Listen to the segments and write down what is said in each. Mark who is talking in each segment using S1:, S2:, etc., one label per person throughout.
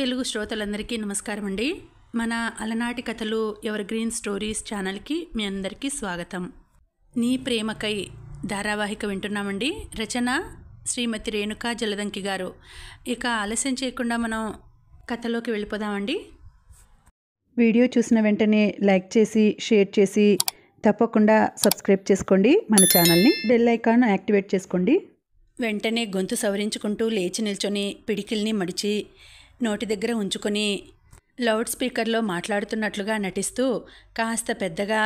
S1: తెలుగు శ్రోతలందరికీ నమస్కారం అండి. మన అలనాటి కథలు ఎవర్ గ్రీన్ స్టోరీస్ ఛానల్కి మీ అందరికీ స్వాగతం. నీ ప్రేమకై ధారావాహిక వింటున్నామండి. రచన శ్రీమతి రేణుకా జలదంకి గారు. ఇక ఆలస్యం చేయకుండా మనం కథలోకి వెళ్ళిపోదామండి.
S2: వీడియో చూసిన వెంటనే లైక్ చేసి షేర్ చేసి తప్పకుండా సబ్స్క్రైబ్ చేసుకోండి. మన ఛానల్ని బెల్ ఐకాన్ యాక్టివేట్ చేసుకోండి.
S1: వెంటనే గొంతు సవరించుకుంటూ లేచి నిల్చొని పిడికిల్ని మడిచి నోటి దగ్గర ఉంచుకొని లౌడ్ స్పీకర్లో మాట్లాడుతున్నట్లుగా నటిస్తూ కాస్త పెద్దగా,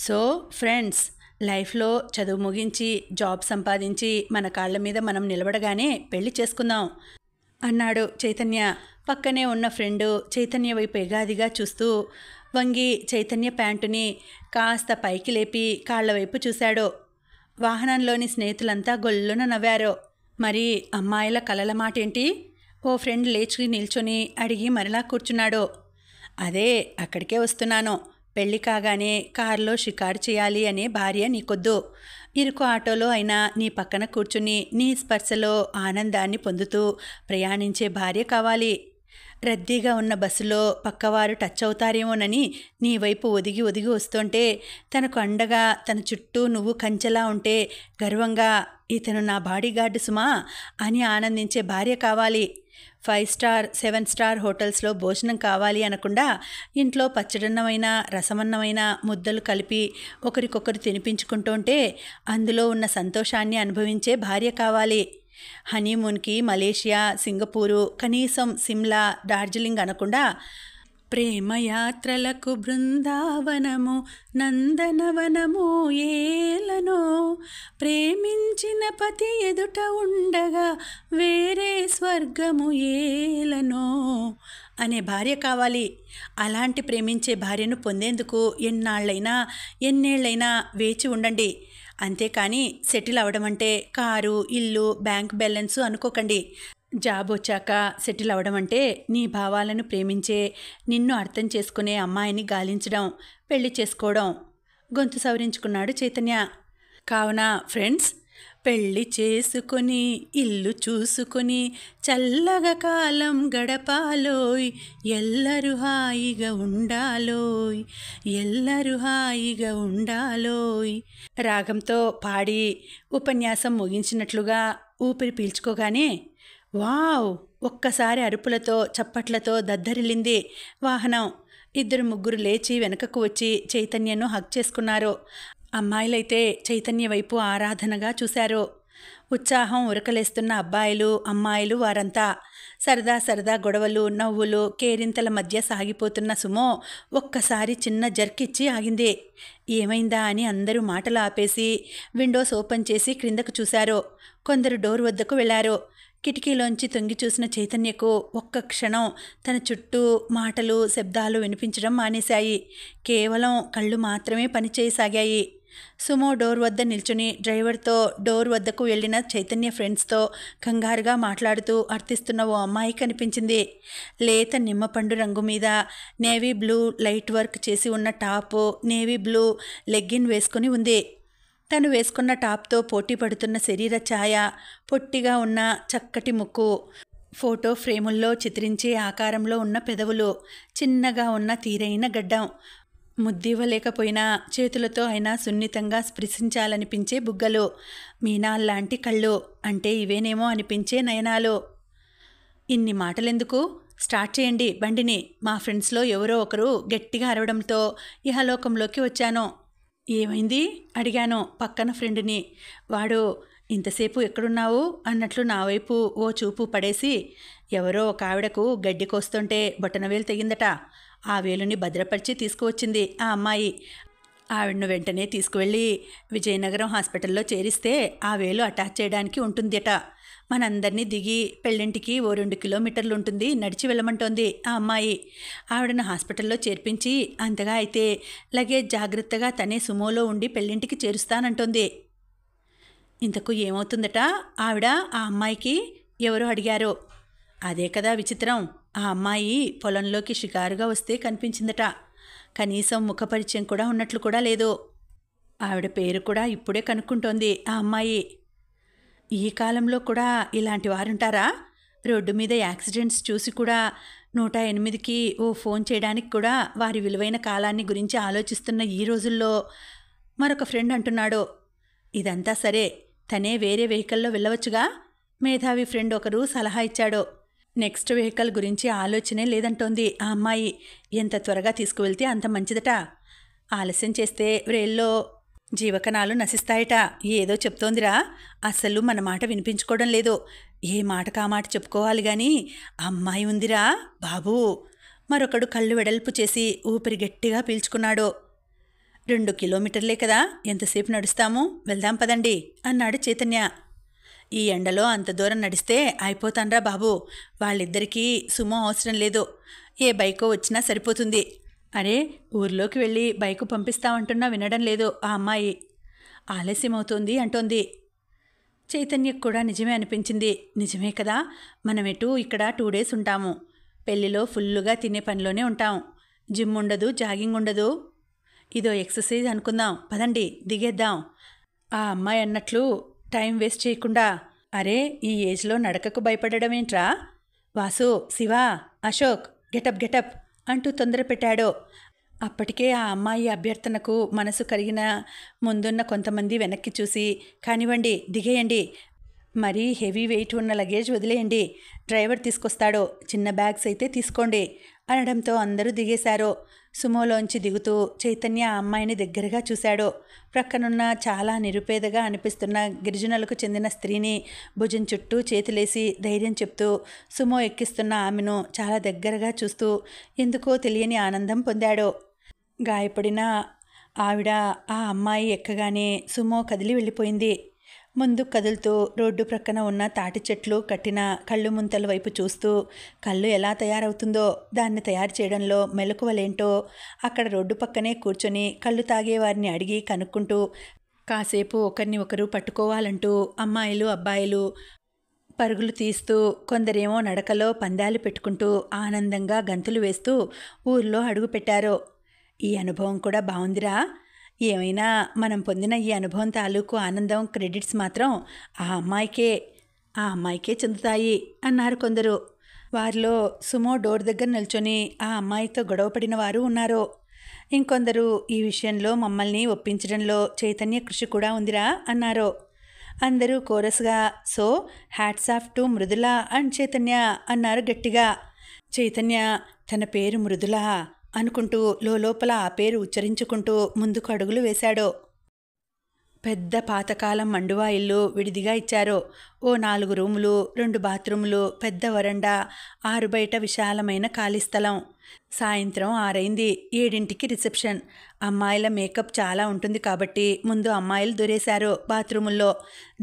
S1: సో ఫ్రెండ్స్, లైఫ్లో చదువు ముగించి జాబ్ సంపాదించి మన కాళ్ళ మీద మనం నిలబడగానే పెళ్లి చేసుకుందాం అన్నాడు చైతన్య. పక్కనే ఉన్న ఫ్రెండు చైతన్య వైపు ఎగాదిగా చూస్తూ వంగి చైతన్య ప్యాంటుని కాస్త పైకి లేపి కాళ్ల వైపు చూశాడు. వాహనంలోని స్నేహితులంతా గొల్లున నవ్వారు. మరి అమ్మాయిల కలల మాటేంటి? ఓ ఫ్రెండ్ లేచి నిల్చొని అడిగి మరలా కూర్చున్నాడు. అదే అక్కడికే వస్తున్నాను. పెళ్లి కాగానే కారులో షికారు చేయాలి అనే భార్య నీకొద్దు. ఇరుకు ఆటోలో అయినా నీ పక్కన కూర్చుని నీ స్పర్శలో ఆనందాన్ని పొందుతూ ప్రయాణించే భార్య కావాలి. రద్దీగా ఉన్న బస్సులో పక్కవారు టచ్ అవుతారేమోనని నీ వైపు ఒదిగి ఒదిగి వస్తుంటే తనకు అండగా తన చుట్టూ నువ్వు కంచెలా ఉంటే గర్వంగా ఇతను నా బాడీగార్డు సుమా అని ఆనందించే భార్య కావాలి. 5 స్టార్ 7 స్టార్ హోటల్స్లో భోజనం కావాలి అనకుండా ఇంట్లో పచ్చడన్నమైన రసమన్నమైన ముద్దలు కలిపి ఒకరికొకరు తినిపించుకుంటుంటే అందులో ఉన్న సంతోషాన్ని అనుభవించే భార్య కావాలి. హనీమూన్కి మలేషియా, సింగపూరు, కనీసం సిమ్లా, డార్జిలింగ్ అనకుండా ప్రేమయాత్రలకు బృందావనము నందనవనము ఏలనో, ప్రేమించిన పతి ఎదుట ఉండగా వేరే స్వర్గము ఏలనో అనే భార్య కావాలి. అలాంటి ప్రేమించే భార్యను పొందేందుకు ఎన్నేళ్లైనా వేచి ఉండండి. అంతేకాని సెటిల్ అవడం అంటే కారు, ఇల్లు, బ్యాంక్ బ్యాలెన్సు అనుకోకండి. జాబ్ వచ్చాక సెటిల్ అవడం అంటే నీ భావాలను ప్రేమించే, నిన్ను అర్థం చేసుకునే అమ్మాయిని గాలించడం, పెళ్లి చేసుకోవడం. గొంతు సవరించుకున్నాడు చైతన్య. కావున ఫ్రెండ్స్, పెళ్ళి చేసుకొని ఇల్లు చూసుకొని చల్లగా కాలం గడపాలోయ్, ఎల్లరూ హాయిగా ఉండాలోయ్, ఎల్లరూ హాయిగా ఉండాలోయ్ రాగంతో పాడి ఉపన్యాసం ముగించినట్లుగా ఊపిరి పీల్చుకోగానే వావ్, ఒక్కసారి అరుపులతో చప్పట్లతో దద్దరిల్లింది వాహనం. 2-3 లేచి వెనకకు వచ్చి చైతన్యను హగ్ చేసుకున్నారు. అమ్మాయిలైతే చైతన్య వైపు ఆరాధనగా చూశారు. ఉత్సాహం ఉరకలేస్తున్న అబ్బాయిలు, అమ్మాయిలు వారంతా. సరదా గొడవలు, నవ్వులు, కేరింతల మధ్య సాగిపోతున్న సుమో ఒక్కసారి చిన్న జర్కిచ్చి ఆగింది. ఏమైందా అని అందరూ మాటలు ఆపేసి విండోస్ ఓపెన్ చేసి క్రిందకు చూశారు. కొందరు డోర్ వద్దకు వెళ్లారు. కిటికీలోంచి తొంగి చూసిన చైతన్యకు ఒక్క క్షణం తన చుట్టూ మాటలు, శబ్దాలు వినిపించడం మానేశాయి. కేవలం కళ్ళు మాత్రమే పనిచేయసాగాయి. సుమో డోర్ వద్ద నిల్చుని డ్రైవర్తో డోర్ వద్దకు వెళ్లిన చైతన్య ఫ్రెండ్స్తో కంగారుగా మాట్లాడుతూ అర్థిస్తున్న ఓ అమ్మాయి కనిపించింది. లేత నిమ్మపండు రంగు మీద నేవీ బ్లూ లైట్ వర్క్ చేసి ఉన్న టాపు, నేవీ బ్లూ లెగ్గిన్ వేసుకుని ఉంది. తను వేసుకున్న టాప్తో పోటీ పడుతున్న శరీర ఛాయ, పొట్టిగా ఉన్న చక్కటి ముక్కు, ఫోటో ఫ్రేముల్లో చిత్రించే ఆకారంలో ఉన్న పెదవులు, చిన్నగా ఉన్న తీరైన గడ్డం, ముద్దివ్వలేకపోయినా చేతులతో అయినా సున్నితంగా స్పృశించాలనిపించే బుగ్గలు, మీనాల్లాంటి కళ్ళు, అంటే ఇవేనేమో అనిపించే నయనాలు. ఇన్ని మాటలెందుకు, స్టార్ట్ చేయండి బండిని. మా ఫ్రెండ్స్లో ఎవరో ఒకరు గట్టిగా అరవడంతో ఇహలోకంలోకి వచ్చాను. ఏమైంది అడిగాను పక్కన ఫ్రెండ్ని. వాడు ఇంతసేపు ఎక్కడున్నావు అన్నట్లు నా వైపు ఓ చూపు పడేసి, ఎవరో ఒక ఆవిడకు గడ్డి కోస్తుంటే బొటనవేలు తెగిందట. ఆ వేలుని భద్రపరిచి తీసుకువచ్చింది ఆ అమ్మాయి. ఆవిడను వెంటనే తీసుకువెళ్ళి విజయనగరం హాస్పిటల్లో చేరిస్తే ఆ వేలు అటాచ్ చేయడానికి ఉంటుందట. మనందరినీ దిగి పెళ్ళింటికి ఓ 2 కిలోమీటర్లు ఉంటుంది, నడిచి వెళ్ళమంటోంది ఆ అమ్మాయి. ఆవిడను హాస్పిటల్లో చేర్పించి అంతగా అయితే లగేజ్ జాగ్రత్తగా తనే సుమోలో ఉండి పెళ్ళింటికి చేరుస్తానంటోంది. ఇంతకు ఏమవుతుందట ఆవిడ ఆ అమ్మాయికి ఎవరో అడిగారు. అదే కదా విచిత్రం. ఆ అమ్మాయి పొలంలోకి షికారుగా వస్తే కనిపించిందట. కనీసం ముఖపరిచయం కూడా ఉన్నట్లు కూడా లేదు. ఆవిడ పేరు కూడా ఇప్పుడే కనుక్కుంటోంది ఆ అమ్మాయి. ఈ కాలంలో కూడా ఇలాంటి వారుంటారా? రోడ్డు మీద యాక్సిడెంట్స్ చూసి కూడా 108కి ఓ ఫోన్ చేయడానికి కూడా వారి విలువైన కాలాన్ని గురించి ఆలోచిస్తున్న ఈ రోజుల్లో మరొక ఫ్రెండ్ అంటున్నాడు. ఇదంతా సరే, తనే వేరే వెహికల్లో వెళ్ళవచ్చుగా? మేధావి ఫ్రెండ్ ఒకరు సలహా ఇచ్చాడు. నెక్స్ట్ వెహికల్ గురించి ఆలోచనే లేదంటోంది ఆ అమ్మాయి. ఎంత త్వరగా తీసుకువెళ్తే అంత మంచిదట. ఆలస్యం చేస్తే వ్రేల్లో జీవకణాలు నశిస్తాయట. ఏదో చెప్తోందిరా, అసలు మన మాట వినిపించుకోవడం లేదు. ఏ మాట కామాట చెప్పుకోవాలి గాని అమ్మాయి ఉందిరా బాబూ. మరొకడు కళ్ళు వెడల్పు చేసి ఊపిరి గట్టిగా పీల్చుకున్నాడు. 2 కిలోమీటర్లే కదా, ఎంతసేపు నడుస్తాము, వెళ్దాం పదండి అన్నాడు చైతన్య. ఈ ఎండలో అంత దూరం నడిస్తే అయిపోతాన్రా బాబు. వాళ్ళిద్దరికీ సుమో అవసరం లేదు, ఏ బైకో వచ్చినా సరిపోతుంది. అరే, ఊర్లోకి వెళ్ళి బైకు పంపిస్తామంటున్నా వినడం లేదు ఆ అమ్మాయి. ఆలస్యమవుతోంది అంటోంది. చైతన్యకు కూడా నిజమే అనిపించింది. నిజమే కదా, మనం ఎటు ఇక్కడ 2 డేస్ ఉంటాము. పెళ్లిలో ఫుల్లుగా తినే పనిలోనే ఉంటాం. జిమ్ ఉండదు, జాగింగ్ ఉండదు. ఇదో ఎక్సర్సైజ్ అనుకుందాం, పదండి దిగేద్దాం. ఆ అమ్మాయి అన్నట్లు టైం వేస్ట్ చేయకుండా. అరే, ఈ ఏజ్లో నడకకు భయపడడం ఏంట్రా? వాసు, శివ, అశోక్, గెటప్ అంటూ తొందర పెట్టాడు. అప్పటికే ఆ అమ్మాయి అభ్యర్థనకు మనసు కరిగిన ముందున్న కొంతమంది వెనక్కి చూసి, కానివ్వండి దిగేయండి, మరీ హెవీ వెయిట్ ఉన్న లగేజ్ వదిలేయండి, డ్రైవర్ తీసుకొస్తాడు, చిన్న బ్యాగ్స్ అయితే తీసుకోండి అనడంతో అందరూ దిగేశారు. సుమోలోంచి దిగుతూ చైతన్య ఆ అమ్మాయిని దగ్గరగా చూశాడు. ప్రక్కనున్న చాలా నిరుపేదగా అనిపిస్తున్న గిరిజనులకు చెందిన స్త్రీని భుజం చుట్టూ చేతులేసి ధైర్యం చెప్తూ సుమో ఎక్కిస్తున్న ఆమెను చాలా దగ్గరగా చూస్తూ ఎందుకో తెలియని ఆనందం పొందాడు. గాయపడిన ఆవిడ ఆ అమ్మాయి ఎక్కగానే సుమో కదిలి వెళ్ళిపోయింది. ముందు కదులుతూ రోడ్డు ప్రక్కన ఉన్న తాటి చెట్లు కట్టిన కళ్ళు ముంతల వైపు చూస్తూ కళ్ళు ఎలా తయారవుతుందో, దాన్ని తయారు చేయడంలో మెలకువలేంటో అక్కడ రోడ్డు పక్కనే కూర్చొని కళ్ళు తాగేవారిని అడిగి కనుక్కుంటూ కాసేపు ఒకరిని ఒకరు పట్టుకోవాలంటూ అమ్మాయిలు అబ్బాయిలు పరుగులు తీస్తూ, కొందరేమో నడకలో పందాలు పెట్టుకుంటూ ఆనందంగా గంతులు వేస్తూ ఊర్లో అడుగుపెట్టారు. ఈ అనుభవం కూడా బాగుందిరా. ఏమైనా మనం పొందిన ఈ అనుభవం తాలూకు ఆనందం, క్రెడిట్స్ మాత్రం ఆ అమ్మాయికే చెందుతాయి అన్నారు కొందరు. వారిలో సుమో డోర్ దగ్గర నిల్చొని ఆ అమ్మాయితో గొడవపడిన వారు ఉన్నారు. ఇంకొందరు ఈ విషయంలో మమ్మల్ని ఒప్పించడంలో చైతన్య కృషి కూడా ఉందిరా అన్నారు. అందరూ కోరస్గా so hats off to Mridula and Chaitanya అన్నారు గట్టిగా. చైతన్య తన పేరు మృదుల అనుకుంటూ లోపల ఆ పేరు ఉచ్చరించుకుంటూ ముందుకు అడుగులు వేశాడు. పెద్ద పాతకాలం మండువా ఇల్లు విడిదిగా ఇచ్చారు. ఓ 4 రూములు, 2 బాత్రూములు, పెద్ద వరండా, 6 బయట విశాలమైన ఖాళీ స్థలం. సాయంత్రం 6 అయింది. 7ంటికి రిసెప్షన్. అమ్మాయిల మేకప్ చాలా ఉంటుంది కాబట్టి ముందు అమ్మాయిలు దొరేశారు బాత్రూముల్లో.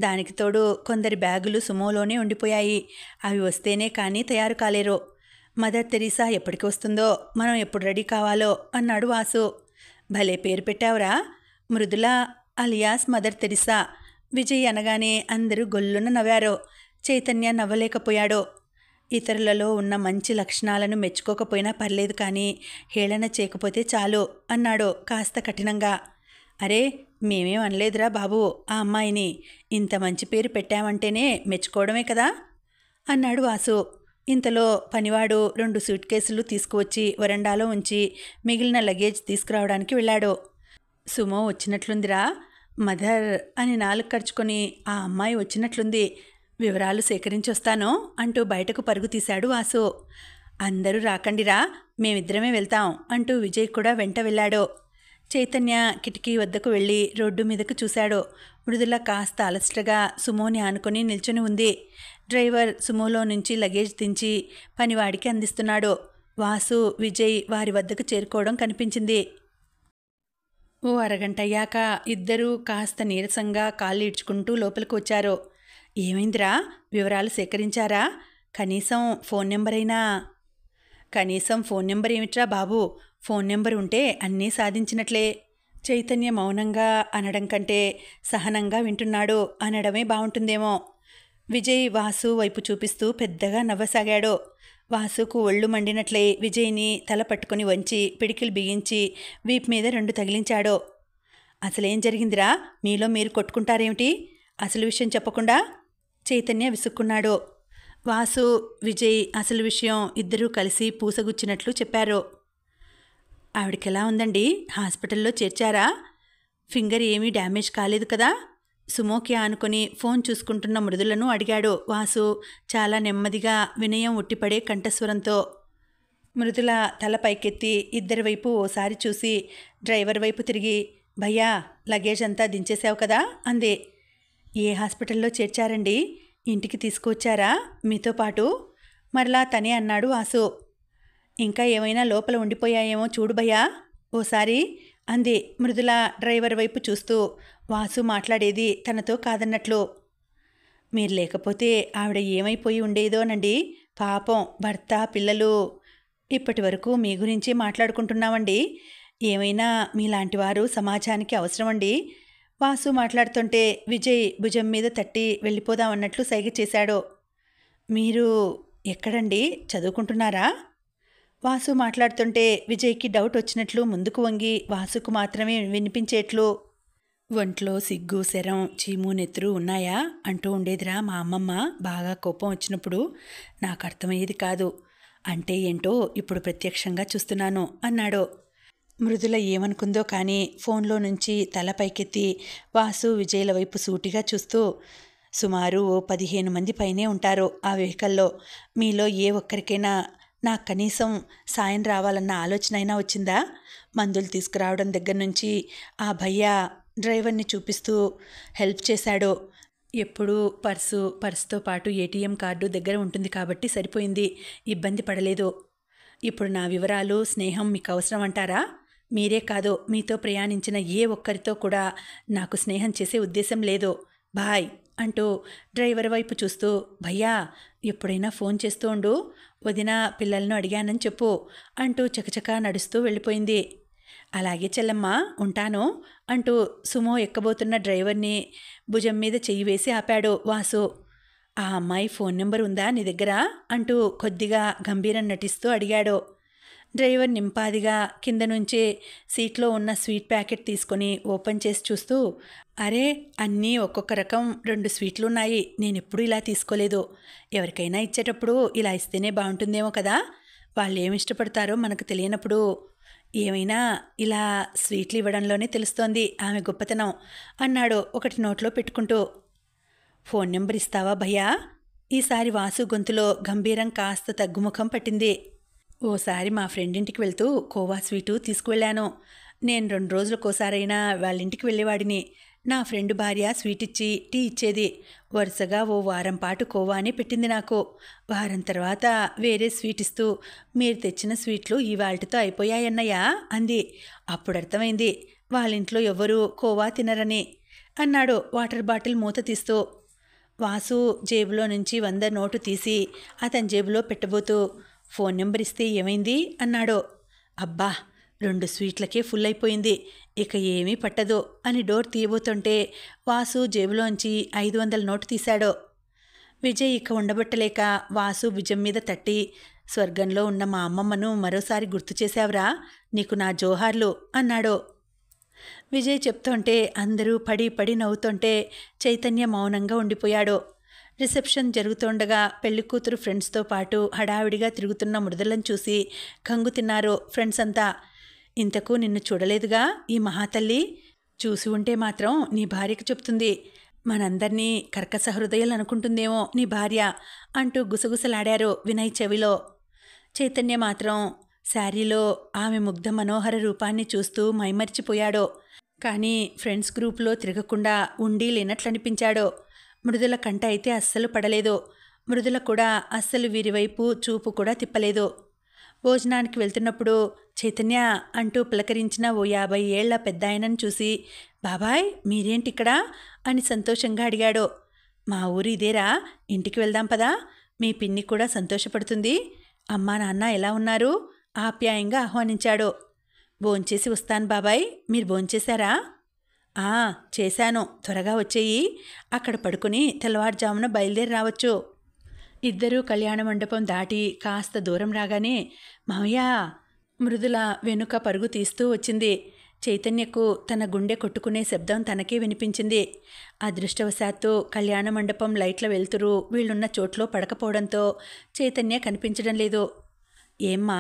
S1: దానికి తోడు కొందరి బ్యాగులు సుమోలోనే ఉండిపోయాయి. అవి వస్తేనే కానీ తయారు కాలేరు. మదర్ తెరీసా ఎప్పటికి వస్తుందో, మనం ఎప్పుడు రెడీ కావాలో అన్నాడు వాసు. భలే పేరు పెట్టావురా, Mridula alias Mother Teresa. Vijay అనగానే అందరూ గొల్లున నవ్వారు. చైతన్య నవ్వలేకపోయాడు. ఇతరులలో ఉన్న మంచి లక్షణాలను మెచ్చుకోకపోయినా పర్లేదు కానీ హేళన చేయకపోతే చాలు అన్నాడు కాస్త కఠినంగా. అరే, మేమేం అనలేదురా బాబు ఆ అమ్మాయిని. ఇంత మంచి పేరు పెట్టామంటేనే మెచ్చుకోవడమే కదా అన్నాడు వాసు. ఇంతలో పనివాడు 2 సూట్ కేసులు తీసుకువచ్చి వరండాలో ఉంచి మిగిలిన లగేజ్ తీసుకురావడానికి వెళ్ళాడు. సుమో వచ్చినట్లుందిరా మదర్ అని నాలుగు ఖర్చుకొని ఆ అమ్మాయి వచ్చినట్లుంది, వివరాలు సేకరించొస్తాను అంటూ బయటకు పరుగు తీశాడు వాసు. అందరూ రాకండిరా, మేమిద్దరమే వెళ్తాం అంటూ విజయ్ కూడా వెంట వెళ్ళాడు. చైతన్య కిటికీ వద్దకు వెళ్ళి రోడ్డు మీదకు చూశాడు. మృదుల కాస్త అలసటగా సుమోని ఆనుకొని నిల్చొని ఉంది. డ్రైవర్ సుమోలో నుంచి లగేజ్ దించి పనివాడికి అందిస్తున్నాడు. వాసు, విజయ్ వారి వద్దకు చేరుకోవడం కనిపించింది. ఓ అరగంట అయ్యాక ఇద్దరూ కాస్త నీరసంగా కాళ్ళు ఈడ్చుకుంటూ లోపలికి వచ్చారు. ఏమైందిరా, వివరాలు సేకరించారా? కనీసం ఫోన్ నెంబర్ ఏమిట్రా బాబు, ఫోన్ నెంబర్ ఉంటే అన్నీ సాధించినట్లే. చైతన్య మౌనంగా అనడం కంటే సహనంగా వింటున్నాడు అనడమే బాగుంటుందేమో. విజయ్ వాసు వైపు చూపిస్తూ పెద్దగా నవ్వసాగాడు. వాసుకు ఒళ్ళు మండినట్లే విజయ్ని తల పట్టుకుని వంచి పిడికిలు బిగించి వీపు మీద 2 తగిలించాడు. అసలేం జరిగిందిరా, మీలో మీరు కొట్టుకుంటారేమిటి? అసలు విషయం చెప్పకుండా చైతన్య విసుక్కున్నాడు. వాసు, విజయ్ అసలు విషయం ఇద్దరూ కలిసి పూసగుచ్చినట్లు చెప్పారు. ఆవిడకెలా ఉందండి? హాస్పిటల్లో చేర్చారా? ఫింగర్ ఏమీ డ్యామేజ్ కాలేదు కదా? సుమోకి ఆనుకొని ఫోన్ చూసుకుంటున్న మృదులను అడిగాడు వాసు చాలా నెమ్మదిగా, వినయం ఉట్టిపడే కంఠస్వరంతో. మృదుల తల పైకెత్తి ఇద్దరి వైపు ఓసారి చూసి డ్రైవర్ వైపు తిరిగి, భయ్యా, లగేజ్ అంతా దించేశావు కదా అంది. ఏ హాస్పిటల్లో చేర్చారండి? ఇంటికి తీసుకొచ్చారా మీతో పాటు? మరలా తనే అన్నాడు వాసు. ఇంకా ఏమైనా లోపల ఉండిపోయాయేమో చూడు భయ్యా ఓసారి అంది మృదుల డ్రైవర్ వైపు చూస్తూ. వాసు మాట్లాడేది తనతో కాదన్నట్లు. మీరు లేకపోతే ఆవిడ ఏమైపోయి ఉండేదోనండి. పాపం భర్త, పిల్లలు. ఇప్పటి వరకు మీ గురించి మాట్లాడుకుంటున్నామండి. ఏమైనా మీలాంటి వారు సమాజానికి అవసరమండి. వాసు మాట్లాడుతుంటే విజయ్ భుజం మీద తట్టి వెళ్ళిపోదామన్నట్లు సైగ చేశాడు. మీరు ఎక్కడండి? చదువుకుంటున్నారా? వాసు మాట్లాడుతుంటే విజయ్కి డౌట్ వచ్చినట్లు ముందుకు వంగి వాసుకు మాత్రమే వినిపించేట్లు, ఒంట్లో సిగ్గు, శరం, చీము, నెత్తురు ఉన్నాయా అంటూ ఉండేదిరా మా అమ్మమ్మ. బాగా కోపం వచ్చినప్పుడు నాకు అర్థమయ్యేది కాదు. అంటే ఏంటో ఇప్పుడు ప్రత్యక్షంగా చూస్తున్నాను అన్నాడు. మృదుల ఏమనుకుందో కానీ ఫోన్లో నుంచి తల పైకెత్తి వాసు, విజయ్ల వైపు సూటిగా చూస్తూ, సుమారు 15 మంది పైనే ఉంటారు ఆ వెహికల్లో. మీలో ఏ ఒక్కరికైనా నాకు కనీసం సాయం రావాలన్న ఆలోచన అయినా వచ్చిందా? మందులు తీసుకురావడం దగ్గర నుంచి ఆ భయ్య డ్రైవర్ని చూపిస్తూ హెల్ప్ చేశాడు. ఎప్పుడూ పర్సుతో పాటు ఏటీఎం కార్డు దగ్గర ఉంటుంది కాబట్టి సరిపోయింది, ఇబ్బంది పడలేదు. ఇప్పుడు నా వివరాలు, స్నేహం మీకు అవసరం అంటారా? మీరే కాదు, మీతో ప్రయాణించిన ఏ ఒక్కరితో కూడా నాకు స్నేహం చేసే ఉద్దేశం లేదు. బాయ్ అంటూ డ్రైవర్ వైపు చూస్తూ, భయ్యా, ఎప్పుడైనా ఫోన్ చేస్తూ ఉండు, వదిన పిల్లలను అడిగానని చెప్పు అంటూ చకచకా నడుస్తూ వెళ్ళిపోయింది. అలాగే చెల్లమ్మ, ఉంటాను అంటూ సుమో ఎక్కబోతున్న డ్రైవర్ని భుజం మీద చెయ్యి వేసి ఆపాడు వాసు. ఆ అమ్మాయి ఫోన్ నెంబర్ ఉందా నీ దగ్గర అంటూ కొద్దిగా గంభీరం నటిస్తూ అడిగాడు. డ్రైవర్ నింపాదిగా కింద నుంచే సీట్లో ఉన్న స్వీట్ ప్యాకెట్ తీసుకొని ఓపెన్ చేసి చూస్తూ, అరే, అన్నీ ఒక్కొక్క రకం 2 స్వీట్లున్నాయి. నేనెప్పుడూ ఇలా తీసుకోలేదు. ఎవరికైనా ఇచ్చేటప్పుడు ఇలా ఇస్తేనే బాగుంటుందేమో కదా. వాళ్ళు ఏమి ఇష్టపడతారో మనకు తెలియనప్పుడు ఏమైనా ఇలా స్వీట్లు ఇవ్వడంలోనే తెలుస్తోంది ఆమె గొప్పతనం అన్నాడు ఒకటి నోట్లో పెట్టుకుంటూ. ఫోన్ నెంబర్ ఇస్తావా భయ్యా? ఈసారి వాసు గొంతులో గంభీరం కాస్త తగ్గుముఖం పట్టింది. ఓసారి మా ఫ్రెండ్ ఇంటికి వెళ్తూ కోవా స్వీటు తీసుకువెళ్ళాను. నేను 2 రోజులకోసారైనా వాళ్ళ ఇంటికి వెళ్ళేవాడిని. నా ఫ్రెండ్ భార్య స్వీట్ ఇచ్చి టీ ఇచ్చేది. వరుసగా ఓ వారం పాటు కోవానే పెట్టింది నాకు. వారం తర్వాత వేరే స్వీట్ ఇస్తూ, మీరు తెచ్చిన స్వీట్లు ఇవాళ్టితో అయిపోయాయన్నయ్యా అంది. అప్పుడు అర్థమైంది వాళ్ళింట్లో ఎవ్వరూ కోవా తినరని అన్నాడు వాటర్ బాటిల్ మూత తీస్తూ. వాసు జేబులో నుంచి 100 నోటు తీసి అతని జేబులో పెట్టబోతూ, ఫోన్ నెంబర్ ఇస్తే ఏమైంది అన్నాడు. అబ్బా, 2 స్వీట్లకే ఫుల్ అయిపోయింది, ఇక ఏమీ పట్టదు అని డోర్ తీయబోతుంటే వాసు జేబులోంచి 500 నోటు తీశాడు. విజయ్ ఇక ఉండబట్టలేక వాసు భుజం మీద తట్టి, స్వర్గంలో ఉన్న మా అమ్మమ్మను మరోసారి గుర్తు చేశావురా, నీకు నా జోహార్లు అన్నాడు. విజయ్ చెప్తుంటే అందరూ పడి పడి నవ్వుతుంటే చైతన్య మౌనంగా ఉండిపోయాడు. రిసెప్షన్ జరుగుతుండగా పెళ్లికూతురు ఫ్రెండ్స్తో పాటు హడావిడిగా తిరుగుతున్న మృదులను చూసి కంగు తిన్నారు ఫ్రెండ్స్ అంతా. ఇంతకు నిన్ను చూడలేదుగా ఈ మహాతల్లి, చూసి ఉంటే మాత్రం నీ భార్యకు చెప్తుంది. మనందర్నీ కర్కశ హృదయాలు అనుకుంటుందేమో నీ భార్య అంటూ గుసగుసలాడారు వినయ్ చెవిలో. చైతన్య మాత్రం శారీలో ఆమె ముగ్ధ మనోహర రూపాన్ని చూస్తూ మైమర్చిపోయాడు. కానీ ఫ్రెండ్స్ గ్రూప్లో తిరగకుండా ఉండి లేనట్లనిపించాడు. మృదుల కంట అయితే అస్సలు పడలేదు. మృదుల కూడా అస్సలు వీరివైపు చూపు కూడా తిప్పలేదు. భోజనానికి వెళ్తున్నప్పుడు చైతన్య అంటూ పులకరించిన ఓ 50 ఏళ్ల పెద్దాయనను చూసి, బాబాయ్ మీరేంటిక్కడా అని సంతోషంగా అడిగాడు. మా ఊరు ఇదేరా, ఇంటికి వెళ్దాం పదా, మీ పిన్ని కూడా సంతోషపడుతుంది. అమ్మా నాన్న ఎలా ఉన్నారు ఆప్యాయంగా ఆహ్వానించాడు. భోంచేసి వస్తాను బాబాయ్, మీరు భోంచేశారా? చేశాను, త్వరగా వచ్చేయి, అక్కడ పడుకుని తెల్లవారుజామున బయలుదేరి రావచ్చు. ఇద్దరూ కళ్యాణ మండపం దాటి కాస్త దూరం రాగానే, మావయ్య, మృదుల వెనుక పరుగు తీస్తూ వచ్చింది. చైతన్యకు తన గుండె కొట్టుకునే శబ్దం తనకే వినిపించింది. అదృష్టవశాత్తు కళ్యాణ మండపం లైట్ల వెలుతురు వీళ్ళున్న చోట్లో పడకపోవడంతో చైతన్య కనిపించడం లేదు. ఏమ్మా?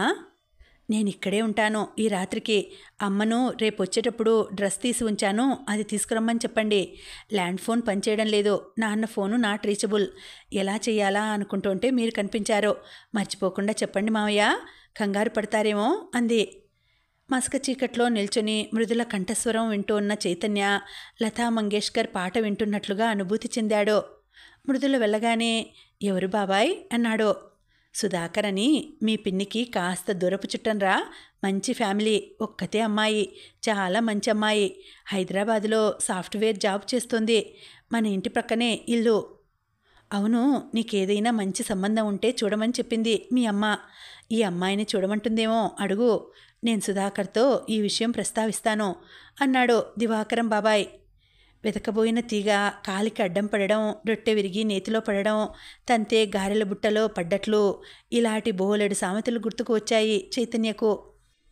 S1: నేనిక్కడే ఉంటాను ఈ రాత్రికి. అమ్మను రేపు వచ్చేటప్పుడు డ్రెస్ తీసి ఉంచాను, అది తీసుకురమ్మని చెప్పండి. ల్యాండ్ ఫోన్ పనిచేయడం లేదు, నాన్న ఫోను నాట్ రీచబుల్. ఎలా చెయ్యాలా అనుకుంటుంటే మీరు కనిపించారు. మర్చిపోకుండా చెప్పండి మావయ్య, కంగారు పడతారేమో అంది. మసక చీకట్లో నిల్చుని మృదుల కంఠస్వరం వింటూ ఉన్న చైతన్య లతా మంగేష్కర్ పాట వింటున్నట్లుగా అనుభూతి చెందాడు. మృదుల వెళ్ళగానే ఎవరు బాబాయ్ అన్నాడు. సుధాకర్ అని, మీ పిన్నికి కాస్త దూరపు చుట్టంరా. మంచి ఫ్యామిలీ, ఒక్కతే అమ్మాయి, చాలా మంచి అమ్మాయి. హైదరాబాదులో సాఫ్ట్వేర్ జాబ్ చేస్తుంది. మన ఇంటి ప్రక్కనే ఇల్లు. అవును, నీకేదైనా మంచి సంబంధం ఉంటే చూడమని చెప్పింది మీ అమ్మ. ఈ అమ్మాయిని చూడమంటుందేమో అడుగు. నేను సుధాకర్తో ఈ విషయం ప్రస్తావిస్తాను అన్నాడు దివాకరం బాబాయ్. వెతకబోయిన తీగ కాలికి అడ్డం పడడం, రొట్టె విరిగి నేతిలో పడడం, తంతే గారెల బుట్టలో పడ్డట్లు ఇలాంటి బోలెడు సామెతలు గుర్తుకు వచ్చాయి చైతన్యకు.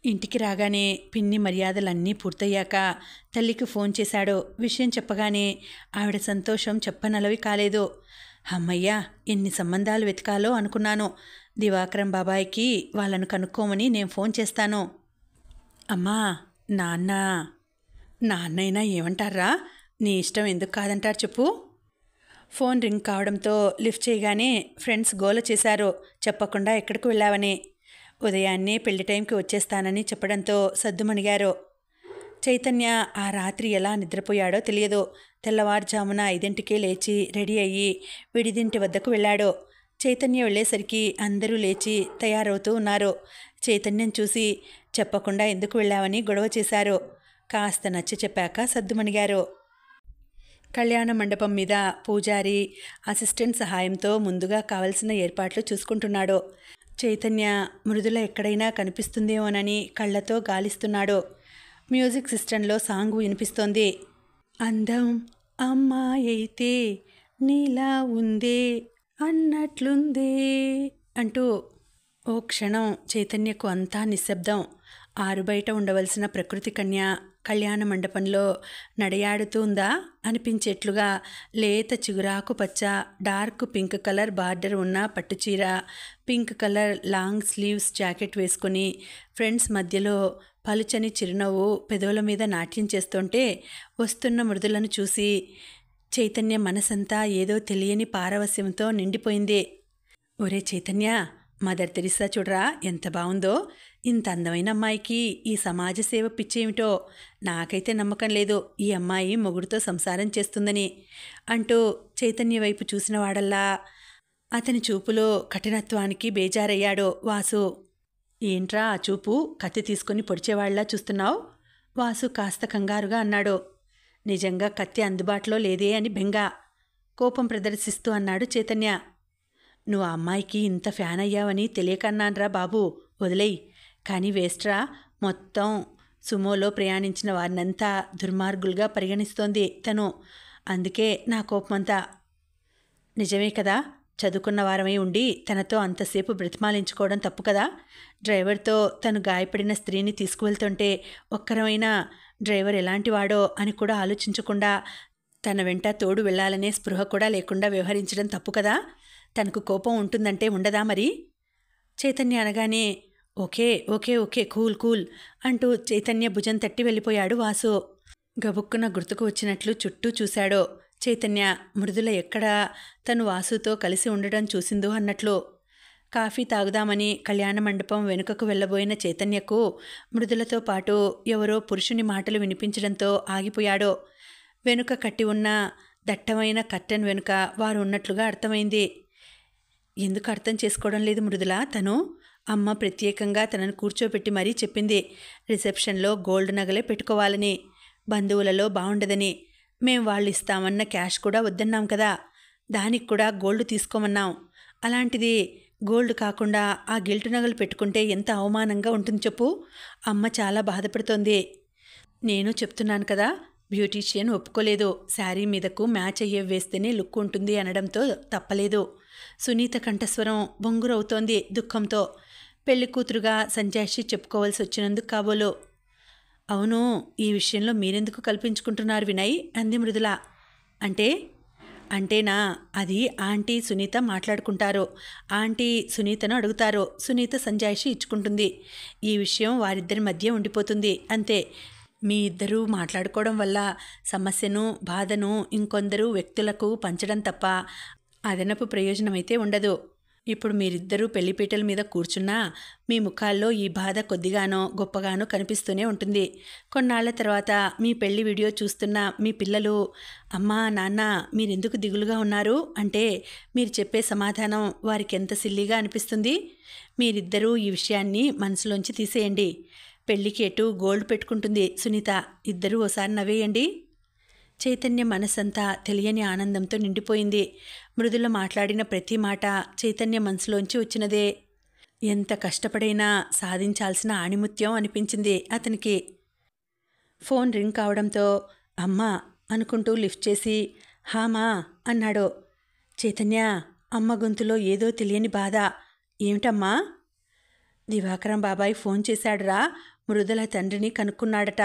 S1: ఇంటికి రాగానే పిన్ని మర్యాదలన్నీ పూర్తయ్యాక తల్లికి ఫోన్ చేశాడు. విషయం చెప్పగానే ఆవిడ సంతోషం చెప్పనలవి కాలేదు. అమ్మయ్యా, ఎన్ని సంబంధాలు వెతకాలో అనుకున్నాను. దివాకరం బాబాయ్కి వాళ్ళను కనుక్కోమని నేను ఫోన్ చేస్తాను. అమ్మా, నాన్నైనా ఏమంటారా? నీ ఇష్టం ఎందుకు కాదంటారు చెప్పు. ఫోన్ రింగ్ కావడంతో లిఫ్ట్ చేయగానే ఫ్రెండ్స్ గోల చేశారు, చెప్పకుండా ఎక్కడికి వెళ్ళావని. ఉదయాన్నే పెళ్లి టైంకి వచ్చేస్తానని చెప్పడంతో సద్దుమణిగారు. చైతన్య ఆ రాత్రి ఎలా నిద్రపోయాడో తెలియదు. తెల్లవారుజామున 5ంటికే లేచి రెడీ అయ్యి విడిదింటి వద్దకు వెళ్ళాడు. చైతన్య వెళ్ళేసరికి అందరూ లేచి తయారవుతూ ఉన్నారు. చైతన్యం చూసి చెప్పకుండా ఎందుకు వెళ్ళావని గొడవ చేశారు. కాస్త నచ్చ చెప్పాక సద్దుమణిగారు. కళ్యాణ మండపం మీద పూజారి అసిస్టెంట్ సహాయంతో ముందుగా కావలసిన ఏర్పాట్లు చూసుకుంటున్నాడు. చైతన్య మృదుల ఎక్కడైనా కనిపిస్తుందేమోనని కళ్ళతో గాలిస్తున్నాడు. మ్యూజిక్ సిస్టంలో సాంగ్ వినిపిస్తోంది. అందం అమ్మాయైతే నీలా ఉందే అన్నట్లుందే అంటూ. ఓ క్షణం చైతన్యకు అంతా నిశ్శబ్దం. ఆరుబయట ఉండవలసిన ప్రకృతి కన్య కళ్యాణ మండపంలో నడయాడుతుందా అనిపించేట్లుగా లేత చిగురాకు పచ్చ, డార్క్ పింక్ కలర్ బార్డర్ ఉన్న పట్టుచీర, pink colour long sleeves jacket వేసుకుని ఫ్రెండ్స్ మధ్యలో పలుచని చిరునవ్వు పెదవుల మీద నాట్యం చేస్తుంటే వస్తున్న మృదులను చూసి చైతన్య మనసంతా ఏదో తెలియని పారవస్యంతో నిండిపోయింది. ఒరే చైతన్య, మదర్ తెరిసా చూడరా ఎంత బాగుందో. ఇంత అందమైన అమ్మాయికి ఈ సమాజ సేవ పిచ్చేమిటో. నాకైతే నమ్మకం లేదు ఈ అమ్మాయి మొగుడుతో సంసారం చేస్తుందని అంటూ చైతన్య వైపు చూసిన వాడల్లా అతని చూపులో కఠినత్వానికి బేజారయ్యాడు వాసు. ఏంట్రా ఆ చూపు, కత్తి తీసుకుని పొడిచేవాళ్లా చూస్తున్నావు? వాసు కాస్త కంగారుగా అన్నాడు. నిజంగా కత్తి అందుబాటులో లేదే అని బెంగ, కోపం ప్రదర్శిస్తూ అన్నాడు చైతన్య. నువ్వు ఆ అమ్మాయికి ఇంత ఫ్యాన్ అయ్యావని తెలియకన్నాన్రా బాబు, వదిలేయ్. కానీ వేస్ట్రా, మొత్తం సుమోలో ప్రయాణించిన వారినంతా దుర్మార్గులుగా పరిగణిస్తోంది తను. అందుకే నా కోపమంతా. నిజమే కదా, చదువుకున్న వారమై ఉండి తనతో అంతసేపు బ్రతిమాలించుకోవడం తప్పు కదా. డ్రైవర్తో తను గాయపడిన స్త్రీని తీసుకువెళ్తుంటే ఒక్కరమైనా డ్రైవర్ ఎలాంటివాడో అని కూడా ఆలోచించకుండా తన వెంట తోడు వెళ్లాలనే స్పృహ కూడా లేకుండా వ్యవహరించడం తప్పు కదా. తనకు కోపం ఉంటుందంటే ఉండదా మరి? చైతన్య అనగానే okay okay okay cool cool అంటూ చైతన్య భుజం తట్టి వెళ్ళిపోయాడు వాసు. గబుక్కున గుర్తుకు వచ్చినట్లు చుట్టూ చూశాడు చైతన్య. మృదుల ఎక్కడ తను వాసుతో కలిసి ఉండడం చూసిందో అన్నట్లు. కాఫీ తాగుదామని కళ్యాణ మండపం వెనుకకు వెళ్ళబోయిన చైతన్యకు మృదులతో పాటు ఎవరో పురుషుని మాటలు వినిపించడంతో ఆగిపోయాడు. వెనుక కట్టి ఉన్న దట్టమైన కర్టెన్ వెనుక వారు ఉన్నట్లుగా అర్థమైంది. ఎందుకు అర్థం చేసుకోవడం లేదు మృదుల? తను అమ్మ ప్రత్యేకంగా తనను కూర్చోపెట్టి మరీ చెప్పింది రిసెప్షన్లో గోల్డ్ నగలే పెట్టుకోవాలని, బంధువులలో బాగుండదని. మేం వాళ్ళు ఇస్తామన్న క్యాష్ కూడా వద్దన్నాం కదా, దానికి కూడా గోల్డ్ తీసుకోమన్నాం. అలాంటిది గోల్డ్ కాకుండా ఆ గిల్టు నగలు పెట్టుకుంటే ఎంత అవమానంగా ఉంటుంది చెప్పు. అమ్మ చాలా బాధపడుతోంది. నేను చెప్తున్నాను కదా, బ్యూటీషియన్ ఒప్పుకోలేదు. శారీ మీదకు మ్యాచ్ అయ్యే వేస్తేనే లుక్ ఉంటుంది అనడంతో తప్పలేదు. సునీత కంఠస్వరం బొంగురవుతోంది దుఃఖంతో. పెళ్లి కూతురుగా సంజాయిషి చెప్పుకోవాల్సి వచ్చినందుకు కాబోలు. అవును, ఈ విషయంలో మీరెందుకు కల్పించుకుంటున్నారు వినయ్ అంది మృదుల. అంటే అంటేనా, అది ఆంటీ సునీత మాట్లాడుకుంటారు. ఆంటీ సునీతను అడుగుతారు, సునీత సంజాయిషి ఇచ్చుకుంటుంది. ఈ విషయం వారిద్దరి మధ్య ఉండిపోతుంది అంతే. మీ ఇద్దరూ మాట్లాడుకోవడం వల్ల సమస్యను బాధను ఇంకొందరు వ్యక్తులకు పంచడం తప్ప అదనపు ప్రయోజనమైతే ఉండదు. ఇప్పుడు మీరిద్దరూ పెళ్లిపీటల మీద కూర్చున్నా మీ ముఖాల్లో ఈ బాధ కొద్దిగానో గొప్పగానో కనిపిస్తూనే ఉంటుంది. కొన్నాళ్ల తర్వాత మీ పెళ్లి వీడియో చూస్తున్న మీ పిల్లలు, అమ్మా నాన్న మీరెందుకు దిగులుగా ఉన్నారు అంటే మీరు చెప్పే సమాధానం వారికి ఎంత సిల్లీగా అనిపిస్తుంది. మీరిద్దరూ ఈ విషయాన్ని మనసులోంచి తీసేయండి. పెళ్లికి ఎటు గోల్డ్ పెట్టుకుంటుంది సునీత, ఇద్దరూ ఓసారి నవ్వేయండి. చైతన్య మనసంతా తెలియని ఆనందంతో నిండిపోయింది. మృదుల మాట్లాడిన ప్రతి మాట చైతన్య మనసులోంచి వచ్చినదే. ఎంత కష్టపడైనా సాధించాల్సిన ఆణిముత్యం అనిపించింది అతనికి. ఫోన్ రింగ్ కావడంతో అమ్మా అనుకుంటూ లిఫ్ట్ చేసి హామా అన్నాడు. చైతన్య, అమ్మ గొంతులో ఏదో తెలియని బాధ. ఏమిటమ్మా? దివాకరం బాబాయ్ ఫోన్ చేశాడురా, మృదుల తండ్రిని కనుక్కున్నాడట.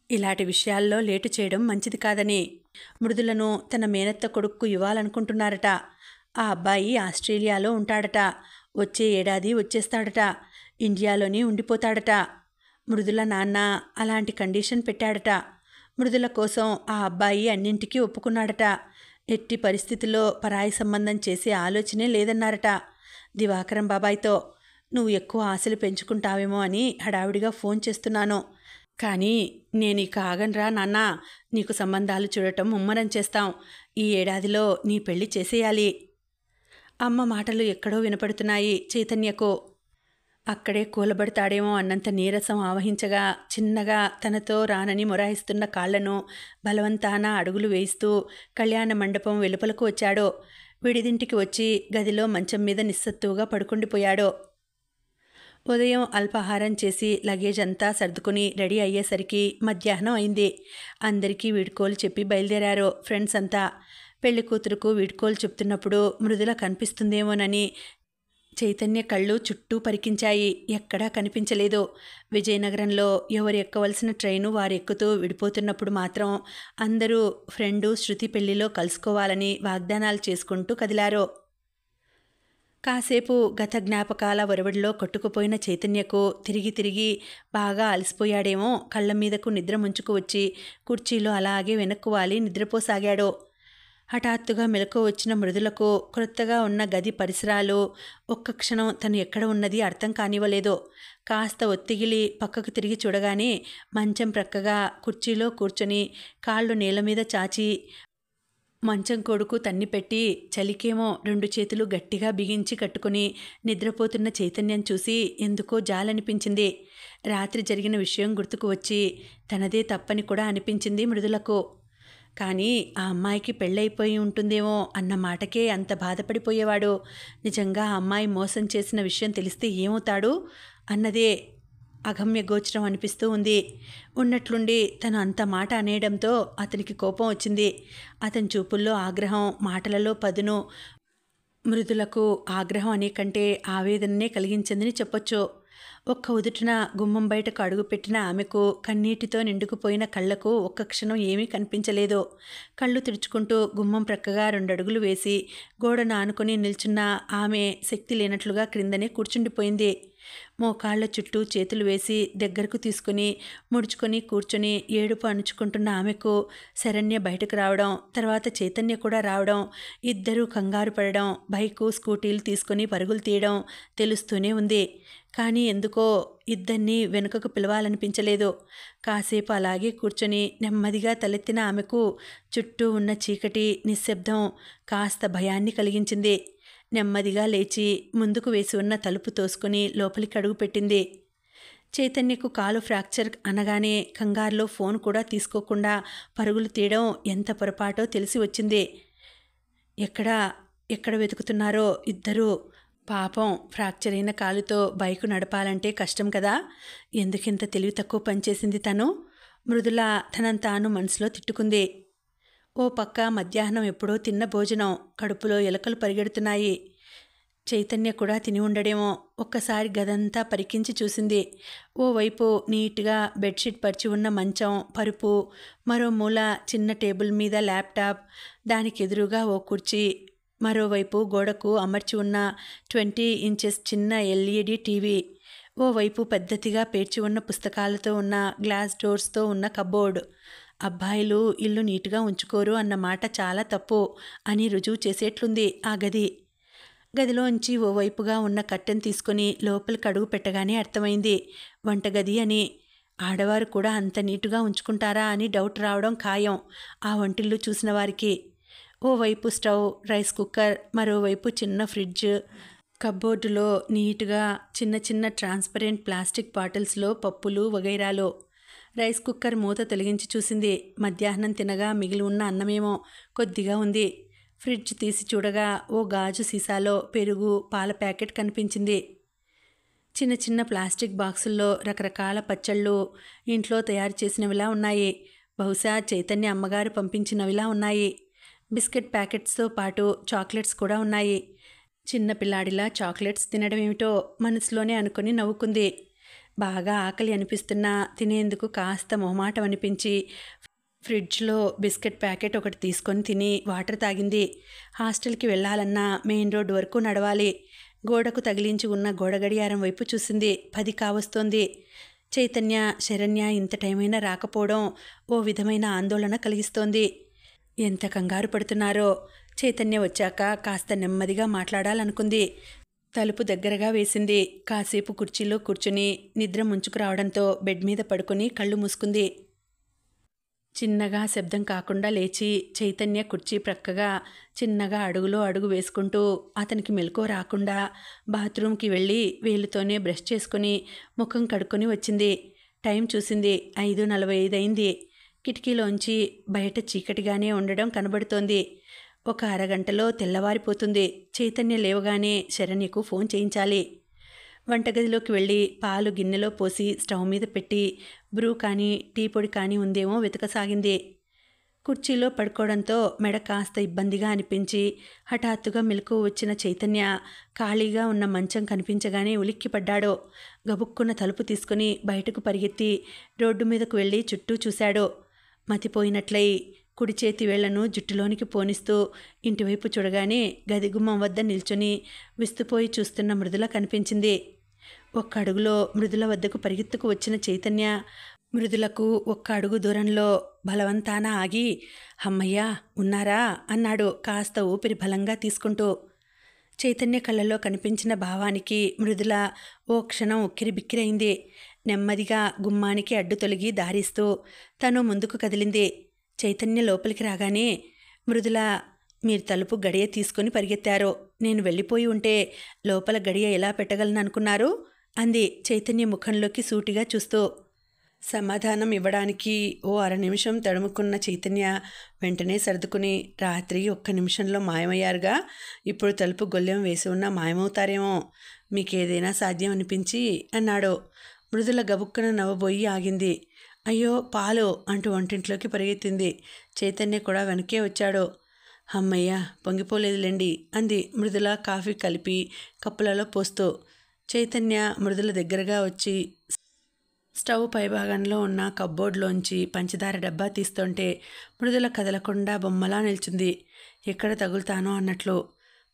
S1: ఇలాంటి విషయాల్లో లేటు చేయడం మంచిది కాదని, మృదులను తన మేనత్త కొడుక్కు ఇవ్వాలనుకుంటున్నారట. ఆ అబ్బాయి ఆస్ట్రేలియాలో ఉంటాడట. వచ్చే ఏడాది వచ్చేస్తాడట. ఇండియాలోనే ఉండిపోతాడట. మృదుల నాన్న అలాంటి కండిషన్ పెట్టాడట. మృదుల కోసం ఆ అబ్బాయి అన్నింటికీ ఒప్పుకున్నాడట. ఎట్టి పరిస్థితుల్లో పరాయి సంబంధం చేసే ఆలోచనే లేదన్నారట దివాకరం బాబాయ్తో. నువ్వు ఎక్కువ ఆశలు పెంచుకుంటావేమో అని హడావిడిగా ఫోన్ చేస్తున్నాను. కానీ నేను ఇక ఆగనరా నాన్న. నీకు సంబంధాలు చూడటం ముమ్మరం చేస్తాం. ఈ ఏడాదిలో నీ పెళ్లి చేసేయాలి. అమ్మ మాటలు ఎక్కడో వినపడుతున్నాయి చైతన్యకు. అక్కడే కూలబడతాడేమో అన్నంత నీరసం ఆవహించగా చిన్నగా తనతో రానని మొరాయిస్తున్న కాళ్లను బలవంతాన అడుగులు వేయిస్తూ కళ్యాణ మండపం వెలుపలకు వచ్చాడు. విడిదింటికి వచ్చి గదిలో మంచం మీద నిస్సత్తువుగా పడుకుండిపోయాడు. ఉదయం అల్పాహారం చేసి లగేజ్ అంతా సర్దుకుని రెడీ అయ్యేసరికి మధ్యాహ్నం అయింది. అందరికీ వీడ్కోలు చెప్పి బయలుదేరారు ఫ్రెండ్స్ అంతా. పెళ్లి కూతురుకు వీడ్కోలు చెప్తున్నప్పుడు మృదుల కనిపిస్తుందేమోనని చైతన్య కళ్ళు చుట్టూ పరికించాయి. ఎక్కడా కనిపించలేదు. విజయనగరంలో ఎవరు ఎక్కవలసిన ట్రైను వారు ఎక్కుతూ విడిపోతున్నప్పుడు మాత్రం అందరూ ఫ్రెండు శృతి పెళ్లిలో కలుసుకోవాలని వాగ్దానాలు చేసుకుంటూ కదిలారు. కాసేపు గత జ్ఞాపకాల ఒరవడిలో కొట్టుకుపోయిన చైతన్యకు తిరిగి తిరిగి బాగా అలసిపోయాడేమో కళ్ళ మీదకు నిద్ర ముంచుకు వచ్చి కుర్చీలో అలాగే వెనక్కు వాలి నిద్రపోసాగాడు. హఠాత్తుగా మెలకు వచ్చిన మృదులకు క్రొత్తగా ఉన్న గది పరిసరాలు ఒక్క క్షణం తను ఎక్కడ ఉన్నది అర్థం కానివ్వలేదు. కాస్త ఒత్తిగిలి పక్కకు తిరిగి చూడగానే మంచం ప్రక్కగా కుర్చీలో కూర్చొని కాళ్ళు నేల మీద చాచి మంచం కొడుకు తన్నిపెట్టి చలికేమో 2 చేతులు గట్టిగా బిగించి కట్టుకుని నిద్రపోతున్న చైతన్యం చూసి ఎందుకో జాలనిపించింది. రాత్రి జరిగిన విషయం గుర్తుకు వచ్చి తనదే తప్పని కూడా అనిపించింది మృదులకు. కానీ ఆ అమ్మాయికి పెళ్ళైపోయి ఉంటుందేమో అన్న మాటకే అంత బాధపడిపోయేవాడు. నిజంగా ఆ అమ్మాయి మోసం చేసిన విషయం తెలిస్తే ఏమవుతాడు అన్నదే అగమ్య గోచరం అనిపిస్తూ ఉంది. ఉన్నట్లుండి తను అంత మాట అనేయడంతో అతనికి కోపం వచ్చింది. అతని చూపుల్లో ఆగ్రహం, మాటలలో పదును మృదులకు ఆగ్రహం అనే కంటే ఆవేదననే కలిగించిందని చెప్పొచ్చు. ఒక్క ఉదుటిన గుమ్మం బయటకు అడుగుపెట్టిన ఆమెకు కన్నీటితో నిండుకుపోయిన కళ్లకు ఒక్క క్షణం ఏమీ కనిపించలేదు. కళ్ళు తుడుచుకుంటూ గుమ్మం ప్రక్కగా 2 అడుగులు వేసి గోడను ఆనుకుని నిల్చున్న ఆమె శక్తి లేనట్లుగా క్రిందనే కూర్చుండిపోయింది. మోకాళ్ల చుట్టూ చేతులు వేసి దగ్గరకు తీసుకుని ముడుచుకొని కూర్చొని ఏడుపు అణుచుకుంటున్న ఆమెకు శరణ్య బయటకు రావడం, తర్వాత చైతన్య కూడా రావడం, ఇద్దరూ కంగారు పడడం, బైకు స్కూటీలు తీసుకుని పరుగులు తీయడం తెలుస్తూనే ఉంది. కానీ ఎందుకో ఇద్దరినీ వెనుకకు పిలవాలనిపించలేదు. కాసేపు అలాగే కూర్చొని నెమ్మదిగా తలెత్తిన ఆమెకు చుట్టూ ఉన్న చీకటి, నిశ్శబ్దం కాస్త భయాన్ని కలిగించింది. నెమ్మదిగా లేచి ముందుకు వేసి ఉన్న తలుపు తోసుకుని లోపలికి అడుగుపెట్టింది. చైతన్యకు కాలు ఫ్రాక్చర్ అనగానే కంగారులో ఫోన్ కూడా తీసుకోకుండా పరుగులు తీయడం ఎంత పొరపాటో తెలిసి వచ్చింది. ఎక్కడ వెతుకుతున్నారో ఇద్దరూ. పాపం ఫ్రాక్చర్ అయిన కాలుతో బైకు నడపాలంటే కష్టం కదా. ఎందుకింత తెలివి తక్కువ పనిచేసింది తను. మృదుల తనను తాను మనసులో తిట్టుకుంది. ఓ పక్క మధ్యాహ్నం ఎప్పుడో తిన్న భోజనం, కడుపులో ఎలకలు పరిగెడుతున్నాయి. చైతన్య కూడా తిని ఉండడేమో. ఒక్కసారి గదంతా పరికించి చూసింది. ఓవైపు నీట్గా బెడ్షీట్ పరిచి ఉన్న మంచం, పరుపు, మరో మూల చిన్న టేబుల్ మీద ల్యాప్టాప్, దానికి ఎదురుగా ఓ కుర్చీ, మరోవైపు గోడకు అమర్చి ఉన్న 20 ఇంచెస్ చిన్న LED టీవీ, ఓవైపు పెద్దదిగా పేర్చి ఉన్న పుస్తకాలతో ఉన్న గ్లాస్ డోర్స్తో ఉన్న కబోర్డ్. అబ్బాయిలు ఇల్లు నీట్గా ఉంచుకోరు అన్న మాట చాలా తప్పు అని రుజువు చేసేట్లుంది ఆ గది. గదిలోంచి ఓవైపుగా ఉన్న కట్టెను తీసుకుని లోపలికి అడుగు పెట్టగానే అర్థమైంది వంటగది అని. ఆడవారు కూడా అంత నీటుగా ఉంచుకుంటారా అని డౌట్ రావడం ఖాయం ఆ వంటిల్లు చూసిన వారికి. ఓవైపు స్టవ్, రైస్ కుక్కర్, మరోవైపు చిన్న ఫ్రిడ్జ్, కబ్బోర్డులో నీట్గా చిన్న చిన్న ట్రాన్స్పరెంట్ ప్లాస్టిక్ బాటిల్స్లో పప్పులు వగైరాలు. రైస్ కుక్కర్ మూత తొలగించి చూసింది. మధ్యాహ్నం తినగా మిగిలి ఉన్న అన్నమేమో కొద్దిగా ఉంది. ఫ్రిడ్జ్ తీసి చూడగా ఓ గాజు సీసాలో పెరుగు, పాల ప్యాకెట్ కనిపించింది. చిన్న చిన్న ప్లాస్టిక్ బాక్సుల్లో రకరకాల పచ్చళ్ళు ఇంట్లో తయారు చేసినవిలా ఉన్నాయి. బహుశా చైతన్య అమ్మగారు పంపించినవిలా ఉన్నాయి. బిస్కెట్ ప్యాకెట్స్తో పాటు చాక్లెట్స్ కూడా ఉన్నాయి. చిన్న పిల్లాడిలా చాక్లెట్స్ తినడం ఏమిటో మనసులోనే అనుకుని నవ్వుకుంది. బాగా ఆకలి అనిపిస్తున్నా తినేందుకు కాస్త మొహమాటం అనిపించి ఫ్రిడ్జ్లో బిస్కెట్ ప్యాకెట్ ఒకటి తీసుకొని తిని వాటర్ తాగింది. హాస్టల్కి వెళ్ళాలన్నా మెయిన్ రోడ్ వరకు నడవాలి. గోడకు తగిలించి ఉన్న గోడ గడియారం వైపు చూసింది. 10 కావస్తోంది. చైతన్య, శరణ్య ఇంత టైమైనా రాకపోవడం ఓ విధమైన ఆందోళన కలిగిస్తోంది. ఎంత కంగారు పడుతున్నారో. చైతన్య వచ్చాక కాస్త నెమ్మదిగా మాట్లాడాలనుకుంది. తలుపు దగ్గరగా వేసింది. కాసేపు కుర్చీలో కూర్చుని నిద్ర ముంచుకు రావడంతో బెడ్ మీద పడుకుని కళ్ళు మూసుకుంది. చిన్నగా శబ్దం కాకుండా లేచి చైతన్య కుర్చీ ప్రక్కగా చిన్నగా అడుగులో అడుగు వేసుకుంటూ అతనికి మెలకువ రాకుండా బాత్రూంకి వెళ్ళి వేలుతోనే బ్రష్ చేసుకుని ముఖం కడుక్కొని వచ్చింది. టైం చూసింది. 5:45 అయింది. కిటికీలోంచి బయట చీకటిగానే ఉండడం కనబడుతోంది. ఒక అరగంటలో తెల్లవారిపోతుంది. చైతన్య లేవగానే శరణ్యకు ఫోన్ చేయించాలి. వంటగదిలోకి వెళ్ళి పాలు గిన్నెలో పోసి స్టవ్ మీద పెట్టి బ్రూ కానీ టీ పొడి కానీ ఉందేమో వెతకసాగింది. కుర్చీలో పడుకోవడంతో మెడ కాస్త ఇబ్బందిగా అనిపించి హఠాత్తుగా మెలకువ వచ్చిన చైతన్య ఖాళీగా ఉన్న మంచం కనిపించగానే ఉలిక్కిపడ్డాడు. గబుక్కున్న తలుపు తీసుకుని బయటకు పరిగెత్తి రోడ్డు మీదకు వెళ్ళి చుట్టూ చూశాడు. మతిపోయినట్లయి కుడి చేతి వేళ్లను జుట్టులోనికి పోనిస్తూ ఇంటివైపు చూడగానే గదిగుమ్మం వద్ద నిల్చుని విస్తుపోయి చూస్తున్న మృదుల కనిపించింది. ఒక్క అడుగులో మృదుల వద్దకు పరిగెత్తుకు వచ్చిన చైతన్య మృదులకు ఒక్క అడుగు దూరంలో బలవంతాన ఆగి "అమ్మయ్యా ఉన్నారా?" అన్నాడు కాస్త ఊపిరి బలంగా తీసుకుంటూ. చైతన్య కళ్ళల్లో కనిపించిన భావానికి మృదుల ఓ క్షణం ఉక్కిరిబిక్కిరైంది. నెమ్మదిగా గుమ్మానికి అడ్డు తొలగి దారిస్తూ తను ముందుకు కదిలింది. చైతన్య లోపలికి రాగానే మృదుల "మీరు తలుపు గడియ తీసుకుని పరిగెత్తారు. నేను వెళ్ళిపోయి ఉంటే లోపల గడియ ఎలా పెట్టగలను అనుకున్నారు?" అంది చైతన్య ముఖంలోకి సూటిగా చూస్తూ. సమాధానం ఇవ్వడానికి ఓ 1/2 నిమిషం తడుముకున్న చైతన్య వెంటనే సర్దుకుని "రాత్రి 1 నిమిషంలో మాయమయ్యారుగా, ఇప్పుడు తలుపు గొల్లెం వేసి ఉన్నా మాయమవుతారేమో, మీకేదైనా సాధ్యం అనిపించి" అన్నాడు. మృదుల గబుక్కున నవ్వబోయి ఆగింది. "అయ్యో పాలు" అంటూ వంటింట్లోకి పరిగెత్తింది. చైతన్య కూడా వెనకే వచ్చాడు. "అమ్మయ్య పొంగిపోలేదులేండి" అంది మృదుల కాఫీ కలిపి కప్పులలో పోస్తూ. చైతన్య మృదుల దగ్గరగా వచ్చి స్టవ్ పైభాగంలో ఉన్న కబ్బోర్డ్లోంచి పంచదార డబ్బా తీస్తుంటే మృదుల కదలకుండా బొమ్మలా నిల్చుంది. ఎక్కడ తగులుతానో అన్నట్లు.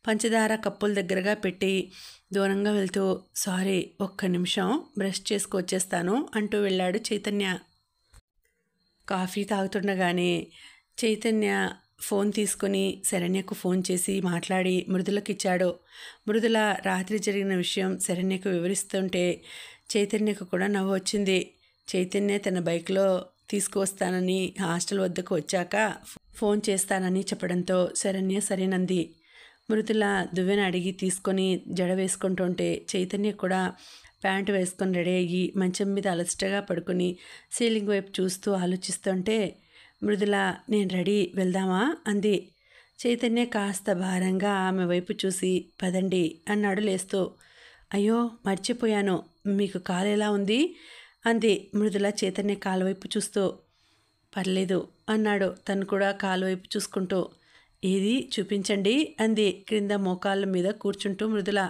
S1: పంచదార కప్పుల దగ్గరగా పెట్టి దూరంగా వెళ్తూ "సారీ 1 నిమిషం బ్రష్ చేసుకొచ్చేస్తాను" అంటూ వెళ్ళాడు చైతన్య. కాఫీ తాగుతుండగానే చైతన్య ఫోన్ తీసుకుని శరణ్యకు ఫోన్ చేసి మాట్లాడి మృదులకిచ్చాడు. మృదుల రాత్రి జరిగిన విషయం శరణ్యకు వివరిస్తుంటే చైతన్యకు కూడా నవ్వు వచ్చింది. చైతన్య తన బైక్లో తీసుకువస్తానని హాస్టల్ వద్దకు వచ్చాక ఫోన్ చేస్తానని చెప్పడంతో శరణ్య సరేనంది. మృదుల దువ్వెన అడిగి తీసుకొని జడ వేసుకుంటుంటే చైతన్య కూడా ప్యాంటు వేసుకొని రెడీ అయ్యి మంచం మీద అలసటగా పడుకుని సీలింగ్ వైపు చూస్తూ ఆలోచిస్తుంటే మృదుల "నేను రెడీ, వెళ్దామా?" అంది. చైతన్య కాస్త భారంగా ఆమె వైపు చూసి "పదండి" అన్నాడు లేస్తూ. "అయ్యో మర్చిపోయాను, మీకు కాలు ఎలా ఉంది?" అంది మృదుల చైతన్య కాలు వైపు చూస్తూ. "పర్లేదు" అన్నాడు తను కూడా కాలు వైపు చూసుకుంటూ. ఏది చూపించండి అంది క్రింద మోకాళ్ళ మీద కూర్చుంటూ మృదుల.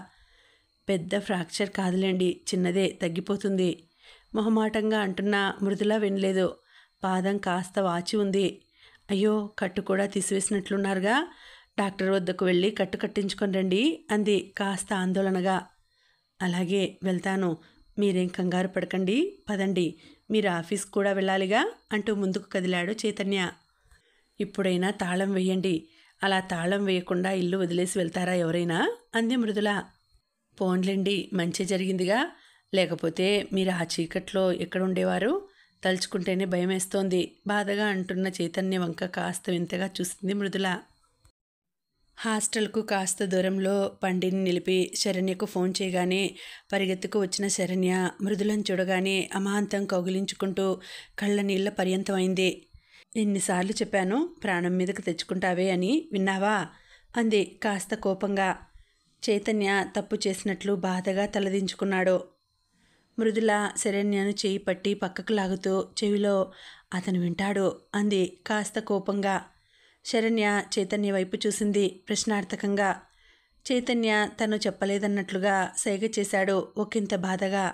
S1: పెద్ద ఫ్రాక్చర్ కాదులేండి, చిన్నదే, తగ్గిపోతుంది. మొహమాటంగా అంటున్న మృదుల వినలేదు. పాదం కాస్త వాచి ఉంది. అయ్యో, కట్టు కూడా తీసివేసినట్లున్నారుగా, డాక్టర్ వద్దకు వెళ్ళి కట్టు కట్టించుకొని రండి అంది కాస్త ఆందోళనగా. అలాగే, వెళ్తాను. మీరేం కంగారు పడకండి, పదండి. మీరు ఆఫీస్కి కూడా వెళ్ళాలిగా అంటూ ముందుకు కదిలాడు చైతన్య. ఇప్పుడైనా తాళం వేయండి. అలా తాళం వేయకుండా ఇల్లు వదిలేసి వెళ్తారా ఎవరైనా అంది మృదుల. పోన్లేండి, మంచి జరిగిందిగా, లేకపోతే మీరు ఆ చీకట్లో ఎక్కడుండేవారు? తలుచుకుంటేనే భయమేస్తోంది బాధగా అంటున్న చైతన్య వంక కాస్త వింతగా చూసింది మృదుల. హాస్టల్కు కాస్త దూరంలో పండిని నిలిపి శరణ్యకు ఫోన్ చేయగానే పరిగెత్తుకు వచ్చిన శరణ్య మృదులను చూడగానే అమాంతం కౌగిలించుకుంటూ కళ్ళ నీళ్ల పర్యంతమైంది. ఎన్నిసార్లు చెప్పాను ప్రాణం మీదకు తెచ్చుకుంటావే అని, విన్నావా అంది కాస్త కోపంగా. చైతన్య తప్పు చేసినట్లు బాధగా తలదించుకున్నాడు. మృదుల శరణ్యను చేయి పట్టి పక్కకు లాగుతూ చెవిలో అతను వింటాడు అంది కాస్త కోపంగా. శరణ్య చైతన్య వైపు చూసింది ప్రశ్నార్థకంగా. చైతన్య తను చెప్పలేదన్నట్లుగా సైగ చేశాడు ఒకంత బాధగా.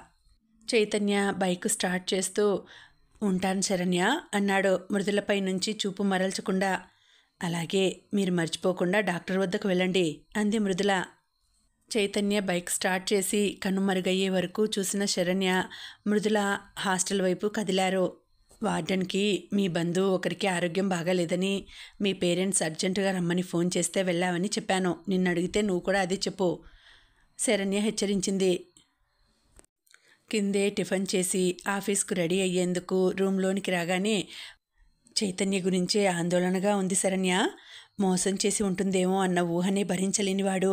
S1: చైతన్య బైకు స్టార్ట్ చేస్తూ ఉంటాను శరణ్య అన్నాడు మృదులపై నుంచి చూపు మరల్చకుండా. అలాగే, మీరు మర్చిపోకుండా డాక్టర్ వద్దకు వెళ్ళండి అంది మృదుల. చైతన్య బైక్ స్టార్ట్ చేసి కనుమరుగయ్యే వరకు చూసిన శరణ్య మృదుల హాస్టల్ వైపు కదిలారు. వార్డెన్కి మీ బంధువు ఒకరికి ఆరోగ్యం బాగాలేదని మీ పేరెంట్స్ అర్జెంటుగా రమ్మని ఫోన్ చేస్తే వెళ్ళావని చెప్పాను. నిన్ను అడిగితే నువ్వు కూడా అదే చెప్పు, శరణ్య హెచ్చరించింది. కిందే టిఫిన్ చేసి ఆఫీస్కు రెడీ అయ్యేందుకు రూమ్లోనికి రాగానే చైతన్య గురించే ఆందోళనగా ఉంది శరణ్య. మోసం చేసి ఉంటుందేమో అన్న ఊహనే భరించలేనివాడు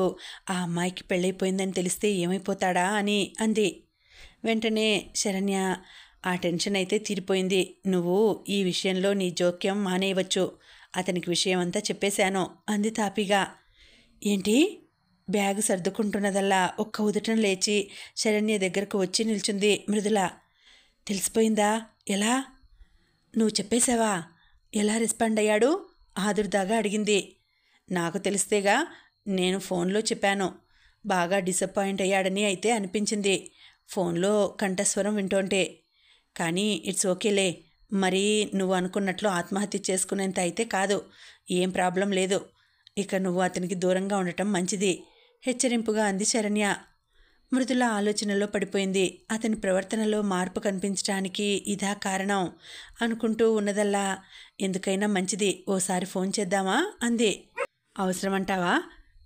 S1: ఆ అమ్మాయికి పెళ్ళైపోయిందని తెలిస్తే ఏమైపోతాడా అని అంది. వెంటనే శరణ్య, ఆ టెన్షన్ అయితే తీరిపోయింది. నువ్వు ఈ విషయంలో నీ జోక్యం మానేయవచ్చు. అతనికి విషయం అంతా చెప్పేశాను అంది తాపిగా. ఏంటి? బ్యాగు సర్దుకుంటున్నదల్లా ఒక్క ఉదుటం లేచి శరణ్య దగ్గరకు వచ్చి నిల్చుంది మృదుల. తెలిసిపోయిందా? ఎలా? నువ్వు చెప్పేశావా? ఎలా రెస్పాండ్ అయ్యాడు? ఆదుర్దాగా అడిగింది. నాకు తెలిస్తేగా, నేను ఫోన్లో చెప్పాను. బాగా డిసప్పాయింట్ అయ్యాడని అయితే అనిపించింది ఫోన్లో కంఠస్వరం వింటోంటే. కానీ ఇట్స్ ఓకేలే. మరి నువ్వు అనుకున్నట్లు ఆత్మహత్య చేసుకునేంత అయితే కాదు. ఏం ప్రాబ్లం లేదు. ఇక నువ్వు అతనికి దూరంగా ఉండటం మంచిది హెచ్చరింపుగా అంది శరణ్య. మృదుల ఆలోచనలో పడిపోయింది. అతని ప్రవర్తనలో మార్పు కనిపించడానికి ఇదా కారణం అనుకుంటూ ఉన్నదల్లా, ఎందుకైనా మంచిది, ఓసారి ఫోన్ చేద్దామా అంది. అవసరమంటావా?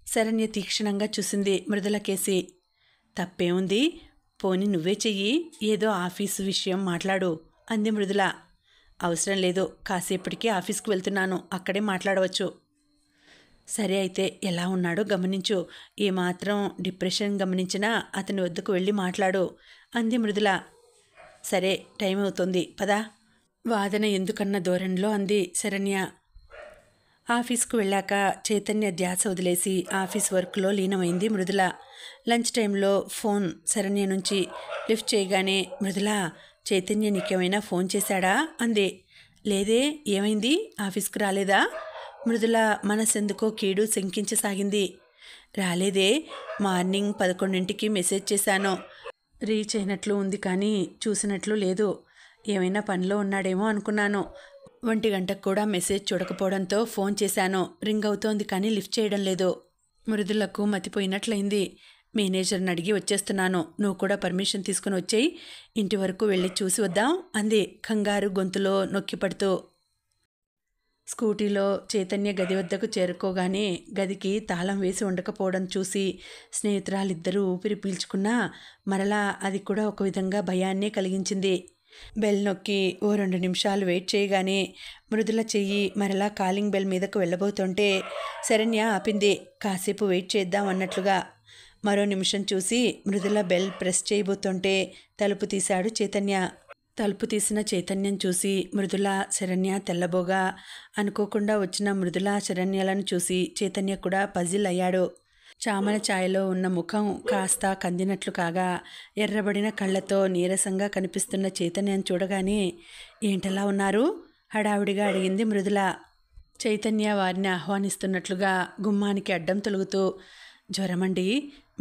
S1: శరణ్య తీక్షణంగా చూసింది మృదుల కేసి. తప్పేముంది, పోని నువ్వే చెయ్యి, ఏదో ఆఫీసు విషయం మాట్లాడు అంది మృదుల. అవసరం లేదు, కాసేపటికి ఆఫీస్కి వెళ్తున్నాను, అక్కడే మాట్లాడవచ్చు. సరే అయితే ఎలా ఉన్నాడో గమనించు. ఏమాత్రం డిప్రెషన్ గమనించినా అతని వద్దకు వెళ్ళి మాట్లాడు అంది మృదుల. సరే, టైం అవుతుంది, పదా వాదన ఎందుకన్న ధోరణిలో అంది శరణ్య. ఆఫీస్కు వెళ్ళాక చైతన్య ధ్యాస వదిలేసి ఆఫీస్ వర్క్లో లీనమైంది మృదుల. లంచ్ టైంలో ఫోన్ శరణ్య నుంచి లిఫ్ట్ చేయగానే, మృదుల, చైతన్య నీకేమైనా ఫోన్ చేశాడా అంది. లేదే, ఏమైంది? ఆఫీస్కు రాలేదా? మృదుల మనసెందుకో కీడు శంకించసాగింది. రాలేదే, మార్నింగ్ 11ంటికి మెసేజ్ చేశాను. రీచ్ అయినట్లు ఉంది కానీ చూసినట్లు లేదు. ఏమైనా పనిలో ఉన్నాడేమో అనుకున్నాను. 1 గంటకు కూడా మెసేజ్ చూడకపోవడంతో ఫోన్ చేశాను. రింగ్ అవుతోంది కానీ లిఫ్ట్ చేయడం లేదు. మృదులకు మతిపోయినట్లయింది. మేనేజర్ని అడిగి వచ్చేస్తున్నాను, నువ్వు కూడా పర్మిషన్ తీసుకుని వచ్చేయి, ఇంటి వరకు వెళ్ళి చూసి వద్దాం అంది కంగారు గొంతులో నొక్కిపడుతూ. స్కూటీలో చైతన్య గది వద్దకు చేరుకోగానే గదికి తాళం వేసి ఉండకపోవడం చూసి స్నేహితురాలిద్దరూ ఊపిరి పీల్చుకున్నా మరలా అది కూడా ఒక విధంగా భయాన్నే కలిగించింది. బెల్ నొక్కి ఓ 2 నిమిషాలు వెయిట్ చేయగానే మృదుల చెయ్యి మరలా కాలింగ్ బెల్ మీదకు వెళ్ళబోతుంటే శరణ్య ఆపింది. కాసేపు వెయిట్ చేద్దాం అన్నట్లుగా. మరో నిమిషం చూసి మృదుల బెల్ ప్రెస్ చేయబోతుంటే తలుపు తీశాడు చైతన్య. తలుపు తీసిన చైతన్యం చూసి మృదుల, శరణ్య తెల్లబోగా. అనుకోకుండా వచ్చిన మృదుల శరణ్యలను చూసి చైతన్య కూడా పజిల్ అయ్యాడు. చామన ఛాయలో ఉన్న ముఖం కాస్త కందినట్లు కాగా ఎర్రబడిన కళ్ళతో నీరసంగా కనిపిస్తున్న చైతన్యం చూడగానే, ఏంటలా ఉన్నారు? హడావుడిగా అడిగింది మృదుల. చైతన్య వారిని ఆహ్వానిస్తున్నట్లుగా గుమ్మానికి అడ్డం తొలుగుతూ, జ్వరమండి,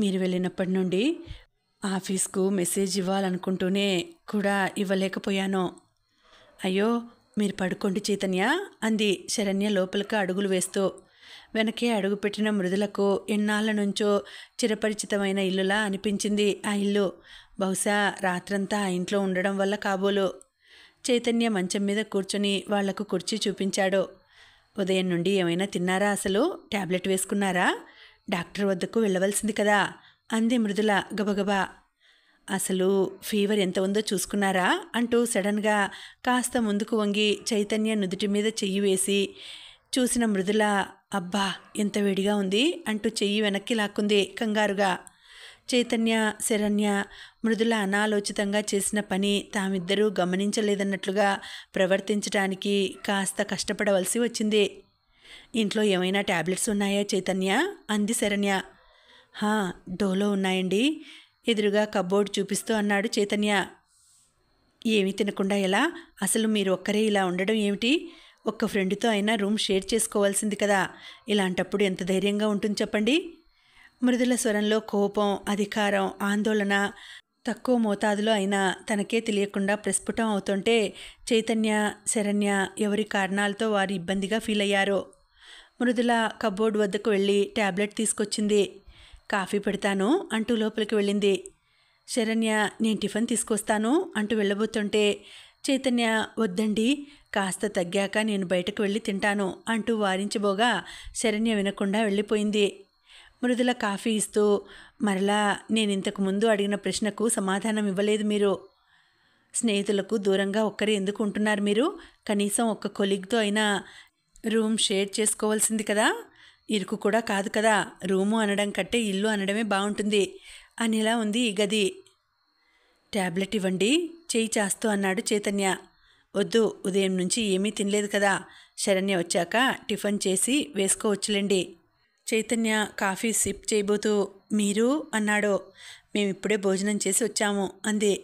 S1: మీరు వెళ్ళినప్పటి నుండి ఆఫీస్కు మెసేజ్ ఇవ్వాలనుకుంటూనే కూడా ఇవ్వలేకపోయాను. అయ్యో, మీరు పడుకోండి చైతన్య అంది శరణ్య లోపలికి అడుగులు వేస్తూ. వెనకే అడుగుపెట్టిన మృదులకు ఎన్నాళ్ళ నుంచో చిరపరిచితమైన ఇల్లులా అనిపించింది ఆ ఇల్లు. బహుశా రాత్రంతా ఆ ఇంట్లో ఉండడం వల్ల కాబోలు. చైతన్య మంచం మీద కూర్చొని వాళ్లకు కుర్చీ చూపించాడు. ఉదయం నుండి ఏమైనా తిన్నారా? అసలు టాబ్లెట్ వేసుకున్నారా? డాక్టర్ వద్దకు వెళ్ళవలసింది కదా అంది మృదుల గబగబా. అసలు ఫీవర్ ఎంత ఉందో చూసుకున్నారా అంటూ సడన్గా కాస్త ముందుకు వంగి చైతన్య నుదుటి మీద చెయ్యి వేసి చూసిన మృదుల, అబ్బా ఎంత వేడిగా ఉంది అంటూ చెయ్యి వెనక్కి లాక్కుంది కంగారుగా. చైతన్య, శరణ్య మృదుల అనాలోచితంగా చేసిన పని తామిద్దరూ గమనించలేదన్నట్లుగా ప్రవర్తించడానికి కాస్త కష్టపడవలసి వచ్చింది. ఇంట్లో ఏమైనా టాబ్లెట్స్ ఉన్నాయా చైతన్య అంది శరణ్య. డోలో ఉన్నాయండి ఎదురుగా కబోర్డ్ చూపిస్తూ అన్నాడు చైతన్య. ఏమీ తినకుండా ఎలా? అసలు మీరు ఒక్కరే ఇలా ఉండడం ఏమిటి? ఒక్క ఫ్రెండ్తో అయినా రూమ్ షేర్ చేసుకోవాల్సింది కదా. ఇలాంటప్పుడు ఎంత ధైర్యంగా ఉంటుంది చెప్పండి. మృదుల స్వరంలో కోపం, అధికారం, ఆందోళన తక్కువ మోతాదులో అయినా తనకే తెలియకుండా ప్రస్ఫుటం అవుతుంటే చైతన్య, శరణ్య ఎవరి కారణాలతో వారు ఇబ్బందిగా ఫీల్ అయ్యారో. మృదుల కబోర్డ్ వద్దకు వెళ్ళి టాబ్లెట్ తీసుకొచ్చింది. కాఫీ పెడతాను అంటూ లోపలికి వెళ్ళింది. శరణ్య, నేను టిఫిన్ తీసుకొస్తాను అంటూ వెళ్ళబోతుంటే చైతన్య, వద్దండి, కాస్త తగ్గాక నేను బయటకు వెళ్ళి తింటాను అంటూ వారించబోగా శరణ్య వినకుండా వెళ్ళిపోయింది. మృదుల కాఫీ ఇస్తూ, మరలా నేను ఇంతకు ముందు అడిగిన ప్రశ్నకు సమాధానం ఇవ్వలేదు మీరు. స్నేహితులకు దూరంగా ఒక్కరే ఎందుకు ఉంటున్నారు మీరు? కనీసం ఒక్క కొలీగ్తో అయినా రూమ్ షేర్ చేసుకోవాల్సింది కదా. ఇరుకు కూడా కాదు కదా. రూము అనడం కంటే ఇల్లు అనడమే బాగుంటుంది అనేలా ఉంది ఈ గది. టాబ్లెట్ ఇవ్వండి చేయి చాస్తూ అన్నాడు చైతన్య. వద్దు, ఉదయం నుంచి ఏమీ తినలేదు కదా. శరణ్య వచ్చాక టిఫిన్ చేసి వేసుకోవచ్చులేండి. చైతన్య కాఫీ సిప్ చేయబోతూ, మీరు అన్నాడు. మేమిప్పుడే భోజనం చేసి వచ్చాము అంది.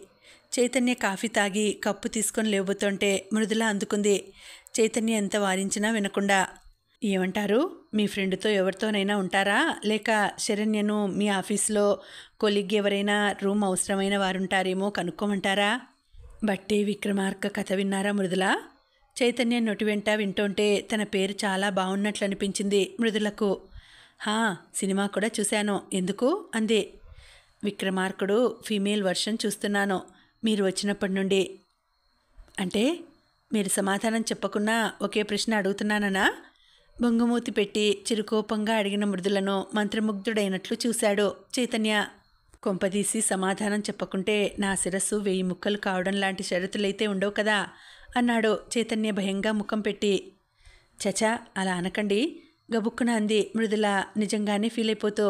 S1: చైతన్య కాఫీ తాగి కప్పు తీసుకొని లేవబోతుంటే మృదుల అందుకుంది. చైతన్య ఎంత వారించినా వినకుండా. ఏమంటారు? మీ ఫ్రెండ్తో ఎవరితోనైనా ఉంటారా? లేక శరణ్యను మీ ఆఫీస్లో కొలీగ్ ఎవరైనా రూమ్ అవసరమైన వారుంటారేమో కనుక్కోమంటారా? బట్టి విక్రమార్క కథ విన్నారా మృదుల? చైతన్య నోటి వెంట వింటుంటే తన పేరు చాలా బాగున్నట్లు అనిపించింది మృదులకు. సినిమా కూడా చూశాను. ఎందుకు అంది. విక్రమార్కుడు ఫీమేల్ వర్షన్ చూస్తున్నాను మీరు వచ్చినప్పటి నుండి. అంటే మీరు సమాధానం చెప్పకున్నా ఒకే ప్రశ్న అడుగుతున్నాననా? బొంగుమూతి పెట్టి చిరుకోపంగా అడిగిన మృదులను మంత్రముగ్ధుడైనట్లు చూశాడు చైతన్య. కొంపదీసి సమాధానం చెప్పకుంటే నా శిరస్సు 1000 ముక్కలు కావడం లాంటి షరతులైతే ఉండవు కదా అన్నాడు చైతన్య భయంగా ముఖం పెట్టి. చచా, అలా అనకండి గబుక్కున అంది మృదుల నిజంగానే ఫీల్ అయిపోతూ.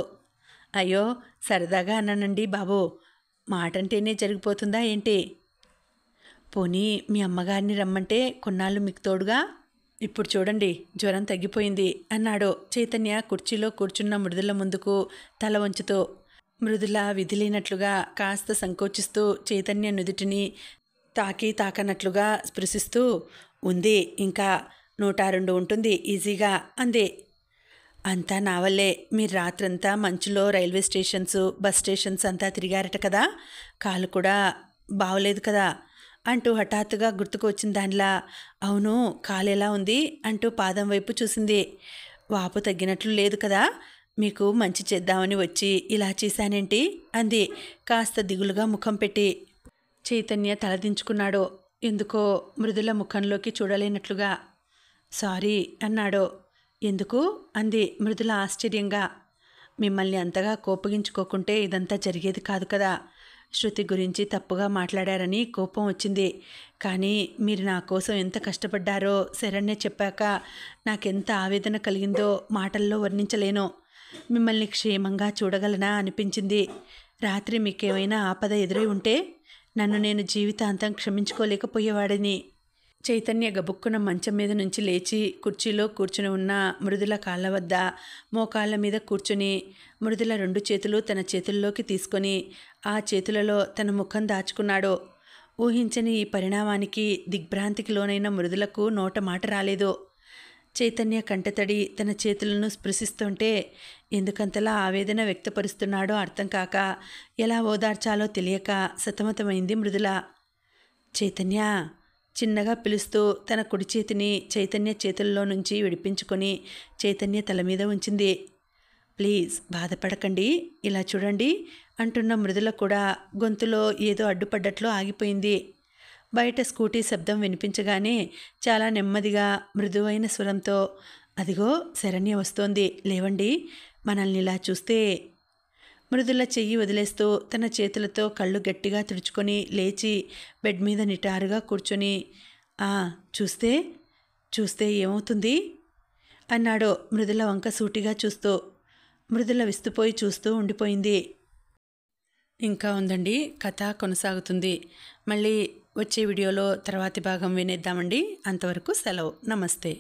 S1: అయ్యో, సరదాగా అన్నానండి బాబు. మాటంటేనే జరిగిపోతుందా ఏంటి? పోనీ మీ అమ్మగారిని రమ్మంటే కొన్నాళ్ళు మీకు తోడుగా. ఇప్పుడు చూడండి, జ్వరం తగ్గిపోయింది అన్నాడు చైతన్య కుర్చీలో కూర్చున్న మృదుల ముందుకు తల వంచుతూ. మృదుల విధిలేనట్లుగా కాస్త సంకోచిస్తూ చైతన్య నుదుటిని తాకనట్లుగా స్పృశిస్తూ, ఉంది, ఇంకా 102 ఉంటుంది ఈజీగా అంది. అంతా నా వల్లే. మీరు రాత్రంతా మంచులో రైల్వే స్టేషన్స్, బస్ స్టేషన్స్ అంతా తిరిగారట కదా. కాలు కూడా బాగోలేదు కదా అంటూ హఠాత్తుగా గుర్తుకు వచ్చిన దానిలా, అవును, కాలు ఎలా ఉంది అంటూ పాదం వైపు చూసింది. వాపు తగ్గినట్లు లేదు కదా. మీకు మంచి చేద్దామని వచ్చి ఇలా చేశానేంటి అంది కాస్త దిగులుగా ముఖం పెట్టి. చైతన్య తలదించుకున్నాడు. ఎందుకో మృదుల ముఖంలోకి చూడలేనట్లుగా. సారీ అన్నాడు. ఎందుకు అంది మృదుల ఆశ్చర్యంగా. మిమ్మల్ని అంతగా కోపగించుకోకుంటే ఇదంతా జరిగేది కాదు కదా. శృతి గురించి తప్పుగా మాట్లాడారని కోపం వచ్చింది. కానీ మీరు నా కోసం ఎంత కష్టపడ్డారో శరణ్య చెప్పాక నాకెంత ఆవేదన కలిగిందో మాటల్లో వర్ణించలేను. మిమ్మల్ని క్షేమంగా చూడగలనా అనిపించింది. రాత్రి మీకేమైనా ఆపద ఎదురై ఉంటే నన్ను నేను జీవితాంతం క్షమించుకోలేకపోయేవాడిని. చైతన్య గబుక్కున మంచం మీద నుంచి లేచి కుర్చీలో కూర్చుని ఉన్న మృదుల కాళ్ళ వద్ద మోకాళ్ళ మీద కూర్చుని మృదుల 2 చేతులు తన చేతుల్లోకి తీసుకొని ఆ చేతులలో తన ముఖం దాచుకున్నాడు. ఊహించని ఈ పరిణామానికి దిగ్భ్రాంతికి లోనైన మృదులకు నోట మాట రాలేదు. చైతన్య కంటతడి తన చేతులను స్పృశిస్తుంటే ఎందుకంతలా ఆవేదన వ్యక్తపరుస్తున్నాడో అర్థం కాక ఎలా ఓదార్చాలో తెలియక సతమతమైంది మృదుల. చైతన్య చిన్నగా పిలుస్తూ తన కుడి చేతిని చైతన్య చేతుల్లో నుంచి విడిపించుకొని చైతన్య తల మీద ఉంచింది. ప్లీజ్ బాధపడకండి, ఇలా చూడండి అంటున్న మృదుల కూడా గొంతులో ఏదో అడ్డుపడ్డట్లు ఆగిపోయింది. బయట స్కూటీ శబ్దం వినిపించగానే చాలా నెమ్మదిగా మృదువైన స్వరంతో, అదిగో శరణ్య వస్తోంది, లేవండి, మనల్ని ఇలా చూస్తే. మృదుల చెయ్యి వదిలేస్తూ తన చేతులతో కళ్ళు గట్టిగా తుడుచుకొని లేచి బెడ్ మీద నిటారుగా కూర్చొని, చూస్తే చూస్తే ఏమవుతుంది అన్నాడు మృదుల వంక సూటిగా చూస్తూ. మృదుల విస్తుపోయి చూస్తూ ఉండిపోయింది. ఇంకా ఉందండి, కథ కొనసాగుతుంది. మళ్ళీ వచ్చే వీడియోలో తర్వాతి భాగం వినేద్దామండి. అంతవరకు సెలవు. నమస్తే.